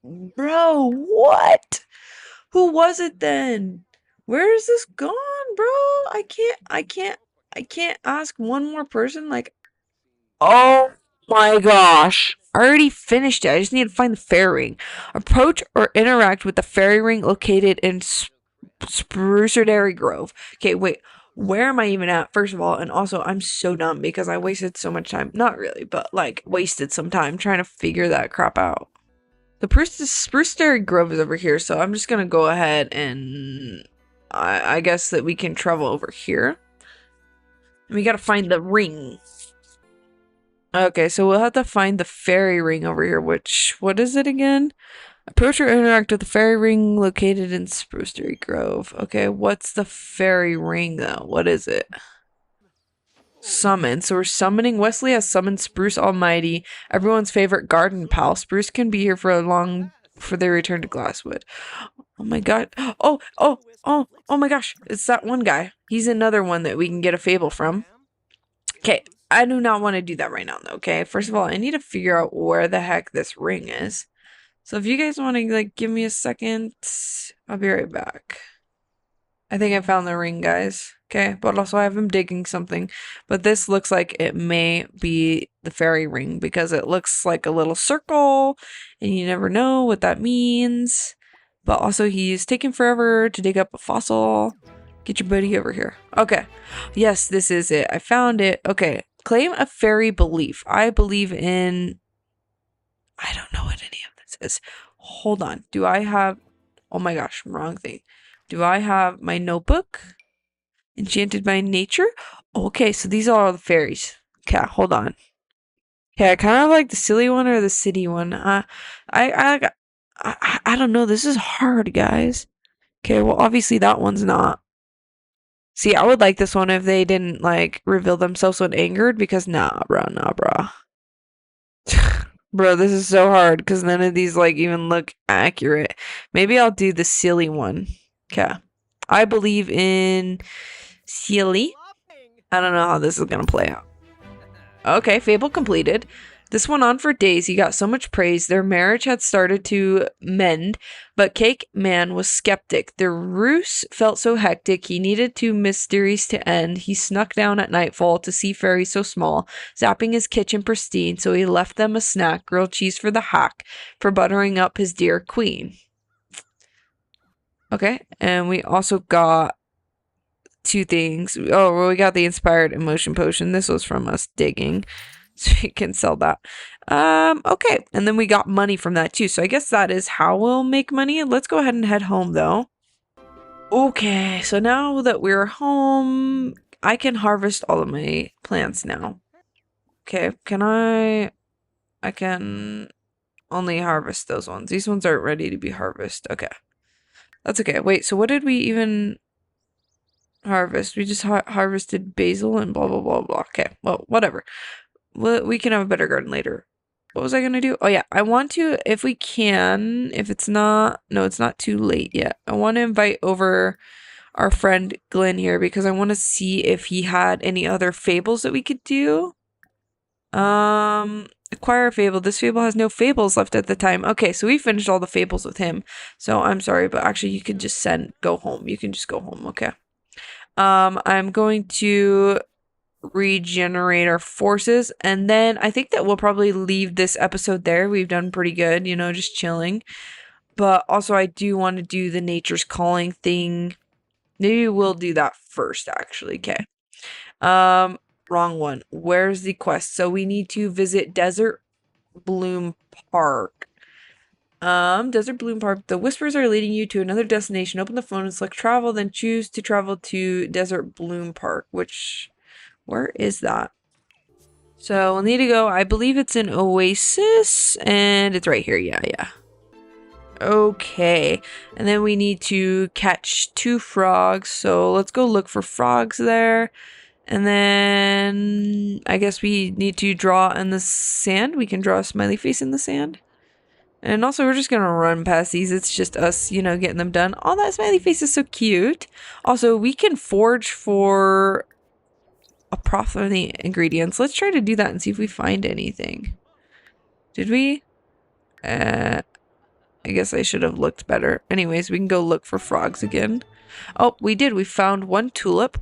Bro, what? Who was it then? Where is this gone, bro? I can't ask one more person. Like, oh my gosh. I already finished it. I just need to find the fairy ring. Approach or interact with the fairy ring located in Sprucerberry Grove. Okay, wait. Where am I even at, first of all? And also, I'm so dumb because I wasted so much time. Not really, but like, wasted some time trying to figure that crap out. The Sprucerberry Grove is over here, so I'm just gonna go ahead and I guess that we can travel over here. And we gotta find the ring. Okay, so we'll have to find the fairy ring over here, which, what is it again? Approach or interact with the fairy ring located in Sprucerberry Grove. Okay, what's the fairy ring though? What is it? Summon. So we're summoning. Wesley has summoned Spruce Almighty, everyone's favorite garden pal. Spruce can be here for a long before they return to Glasswood. Oh my god. Oh my gosh. It's that one guy. He's another one that we can get a fable from. Okay, I do not want to do that right now though, okay? First of all, I need to figure out where the heck this ring is. So if you guys want to like give me a second, I'll be right back. I think I found the ring, guys. Okay, but also I have him digging something. But this looks like it may be the fairy ring because it looks like a little circle and you never know what that means. But also he's taking forever to dig up a fossil. Get your buddy over here. Okay. Yes, this is it. I found it. Okay. Claim a fairy belief. I believe in... I don't know what any of this is. Hold on. Do I have... Oh my gosh, wrong thing. Do I have my notebook? Enchanted by nature? Okay, so these are all the fairies. Okay, hold on. Okay, I kind of like the silly one or the city one. I don't know. This is hard, guys. Okay, well, obviously that one's not. See, I would like this one if they didn't, like, reveal themselves when angered, because nah, bro. Bro, this is so hard, because none of these, like, even look accurate. Maybe I'll do the silly one. Okay. I believe in silly. I don't know how this is gonna play out. Okay, fable completed. This went on for days. He got so much praise. Their marriage had started to mend, but Cake Man was skeptic. The ruse felt so hectic. He needed two mysteries to end. He snuck down at nightfall to see fairies so small, zapping his kitchen pristine, so he left them a snack, grilled cheese for the hack, for buttering up his dear queen. Okay, and we also got two things. Oh, well, we got the inspired emotion potion. This was from us digging. So we can sell that. Okay. And then we got money from that too. So I guess that is how we'll make money. Let's go ahead and head home though. Okay. So now that we're home, I can harvest all of my plants now. Okay. I can only harvest those ones. These ones aren't ready to be harvested. Okay. That's okay. Wait, so what did we even harvest? We just harvested basil and blah, blah, blah, blah. Okay. Well, whatever. We can have a better garden later. What was I going to do? Oh, yeah. I want to, if we can, if it's not, no, it's not too late yet. I want to invite over our friend Glenn here because I want to see if he had any other fables that we could do. Acquire a fable. This fable has no fables left at the time. Okay, so we finished all the fables with him. So I'm sorry, but actually you could just go home. You can just go home, okay? I'm going to regenerate our forces, and then I think that we'll probably leave this episode there. We've done pretty good, you know, just chilling. But also I do want to do the nature's calling thing. Maybe we'll do that first, actually. Okay. Wrong one. Where's the quest? So we need to visit Desert Bloom Park. Desert Bloom Park. The whispers are leading you to another destination. Open the phone and select travel, then choose to travel to Desert Bloom Park, which... where is that? So we'll need to go. I believe it's an oasis, and it's right here. Yeah. Okay. And then we need to catch 2 frogs. So let's go look for frogs there. And then I guess we need to draw in the sand. We can draw a smiley face in the sand. And also, we're just gonna run past these. It's just us, you know, getting them done. Oh, that smiley face is so cute. Also, we can forge for a profit on the ingredients. Let's try to do that and see if we find anything. Did we? I guess I should have looked better. Anyways, we can go look for frogs again. Oh, we did. We found one tulip.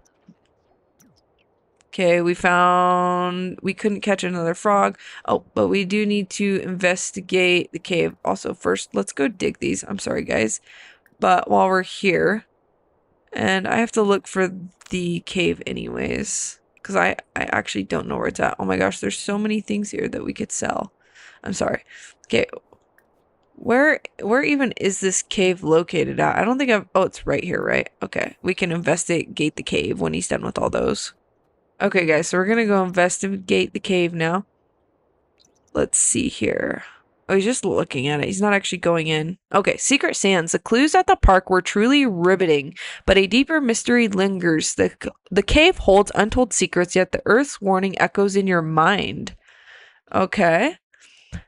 Okay, we couldn't catch another frog. Oh, but we do need to investigate the cave. Also, first, let's go dig these. I'm sorry, guys. But while we're here, and I have to look for the cave anyways, because I actually don't know where it's at. Oh my gosh, there's so many things here that we could sell. I'm sorry. Okay, where even is this cave located at? I don't think oh, it's right here, right? Okay, we can investigate the cave when he's done with all those. Okay, guys, so we're gonna go investigate the cave now. Let's see here. Oh, he's just looking at it. He's not actually going in. Okay, Secret Sands. The clues at the park were truly riveting, but a deeper mystery lingers. The cave holds untold secrets, yet the Earth's warning echoes in your mind. Okay.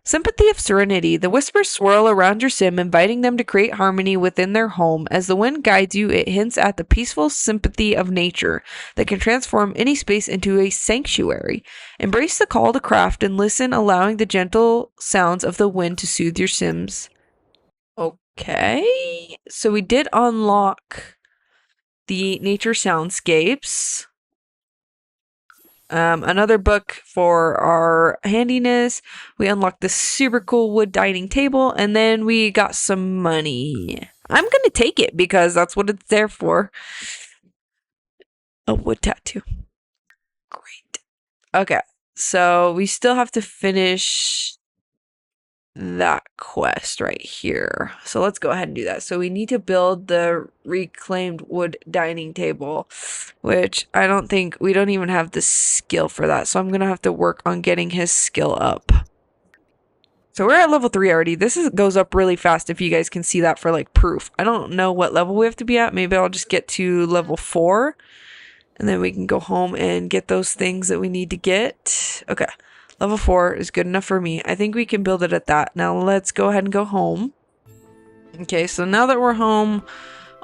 Sympathy of serenity. The whispers swirl around your sim, inviting them to create harmony within their home. As the wind guides you, it hints at the peaceful sympathy of nature that can transform any space into a sanctuary. Embrace the call to craft and listen, allowing the gentle sounds of the wind to soothe your sims. Okay. So we did unlock the nature soundscapes. Another book for our handiness. We unlocked this super cool wood dining table, and then we got some money. I'm gonna take it because that's what it's there for. A wood tattoo. Great. Okay, so we still have to finish that quest right here. So let's go ahead and do that. So we need to build the reclaimed wood dining table, which we don't even have the skill for that. So I'm going to have to work on getting his skill up. So we're at level 3 already. This goes up really fast if you guys can see that for like proof. I don't know what level we have to be at. Maybe I'll just get to level 4 and then we can go home and get those things that we need to get. Okay. Level 4 is good enough for me. I think we can build it at that. Now let's go ahead and go home. Okay, so now that we're home,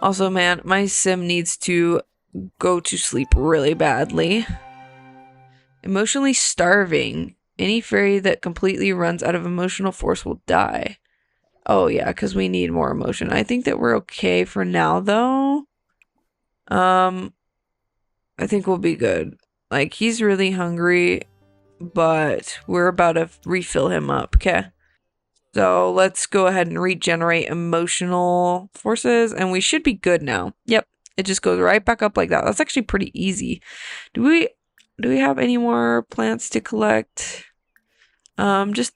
also, man, my sim needs to go to sleep really badly. Emotionally starving. Any fairy that completely runs out of emotional force will die. Oh, yeah, because we need more emotion. I think that we're okay for now, though. I think we'll be good. Like, he's really hungry, but we're about to refill him up, okay? So let's go ahead and regenerate emotional forces, and we should be good now. Yep, it just goes right back up like that. That's actually pretty easy. Do we have any more plants to collect? Just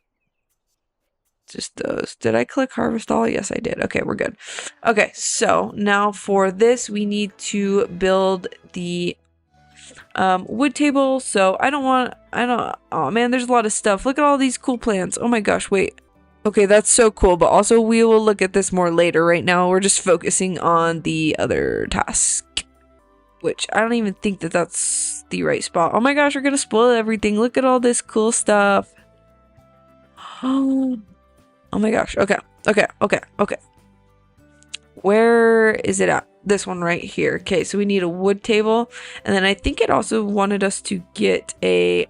those. Did I click harvest all? Yes, I did. Okay, we're good. Okay, so now for this, we need to build the wood table. So oh man, there's a lot of stuff. Look at all these cool plants. Oh my gosh, wait. Okay, that's so cool, but also we will look at this more later. Right now, we're just focusing on the other task, which I don't even think that that's the right spot. Oh my gosh, we're gonna spoil everything. Look at all this cool stuff. Oh my gosh. Okay. Where is it at? This one right here. Okay, so we need a wood table. And then I think it also wanted us to get a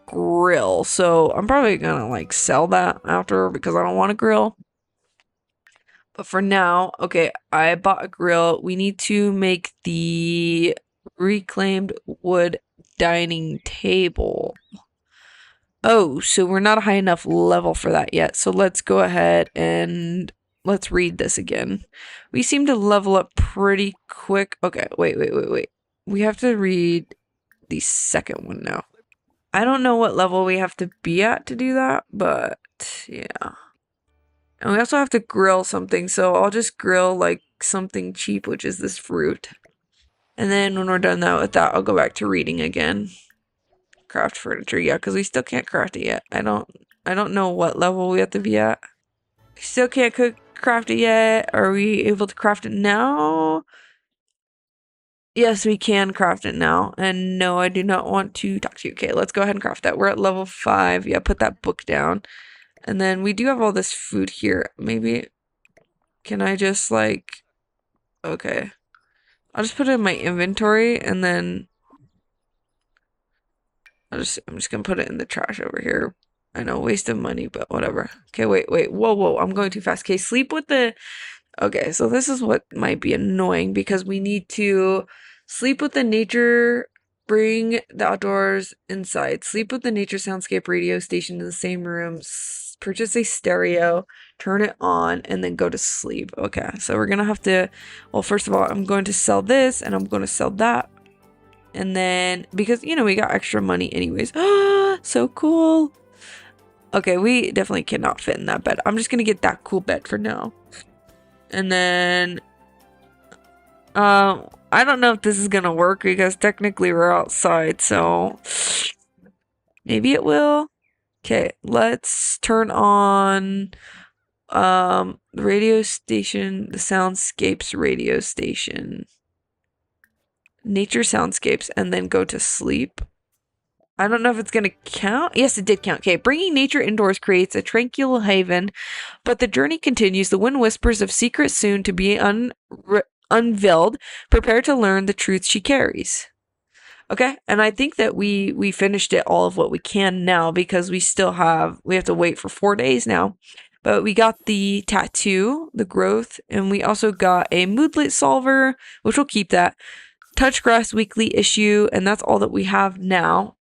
grill. So I'm probably gonna like sell that after because I don't want a grill. But for now, okay, I bought a grill. We need to make the reclaimed wood dining table. Oh, so we're not a high enough level for that yet. So let's go ahead and let's read this again. We seem to level up pretty quick. Okay, wait. We have to read the second one now. I don't know what level we have to be at to do that, but yeah. And we also have to grill something, so I'll just grill like something cheap, which is this fruit. And then when we're done with that, I'll go back to reading again. Craft furniture, yeah, because we still can't craft it yet. I don't know what level we have to be at. We still can't craft it yet. Are we able to craft it now? Yes, we can craft it now. And no, I do not want to talk to you. Okay, let's go ahead and craft that. We're at level 5. Yeah, put that book down. And then we do have all this food here. Maybe, can I just like, okay. I'll just put it in my inventory and then I'm just gonna put it in the trash over here. I know, waste of money, but whatever. Okay, wait. Whoa. I'm going too fast. Okay, sleep with the... Okay, so this is what might be annoying because we need to sleep with the nature, bring the outdoors inside, sleep with the nature soundscape radio station in the same room, purchase a stereo, turn it on, and then go to sleep. Okay, so we're gonna have to... Well, first of all, I'm going to sell this and I'm going to sell that. And then, because, you know, we got extra money anyways. So cool. Okay, we definitely cannot fit in that bed. I'm just gonna get that cool bed for now. And then, I don't know if this is gonna work because technically we're outside, so maybe it will. Okay, let's turn on, the radio station, the soundscapes radio station. Nature soundscapes, and then go to sleep. I don't know if it's going to count. Yes, it did count. Okay, bringing nature indoors creates a tranquil haven, but the journey continues. The wind whispers of secrets soon to be unveiled. Prepare to learn the truth she carries. Okay, and I think that we finished it all of what we can now because we have to wait for 4 days now. But we got the tattoo, the growth, and we also got a moodlet solver, which we'll keep that. Touchgrass weekly issue, and that's all that we have now.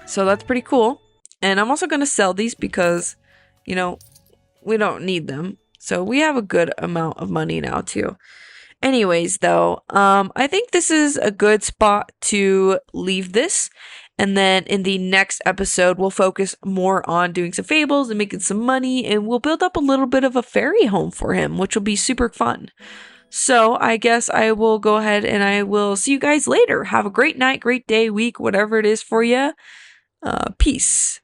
So that's pretty cool. And I'm also going to sell these because, you know, we don't need them. So we have a good amount of money now too. Anyways, though, I think this is a good spot to leave this. And then in the next episode, we'll focus more on doing some fables and making some money. And we'll build up a little bit of a fairy home for him, which will be super fun. So I guess I will go ahead and I will see you guys later. Have a great night, great day, week, whatever it is for you. Peace.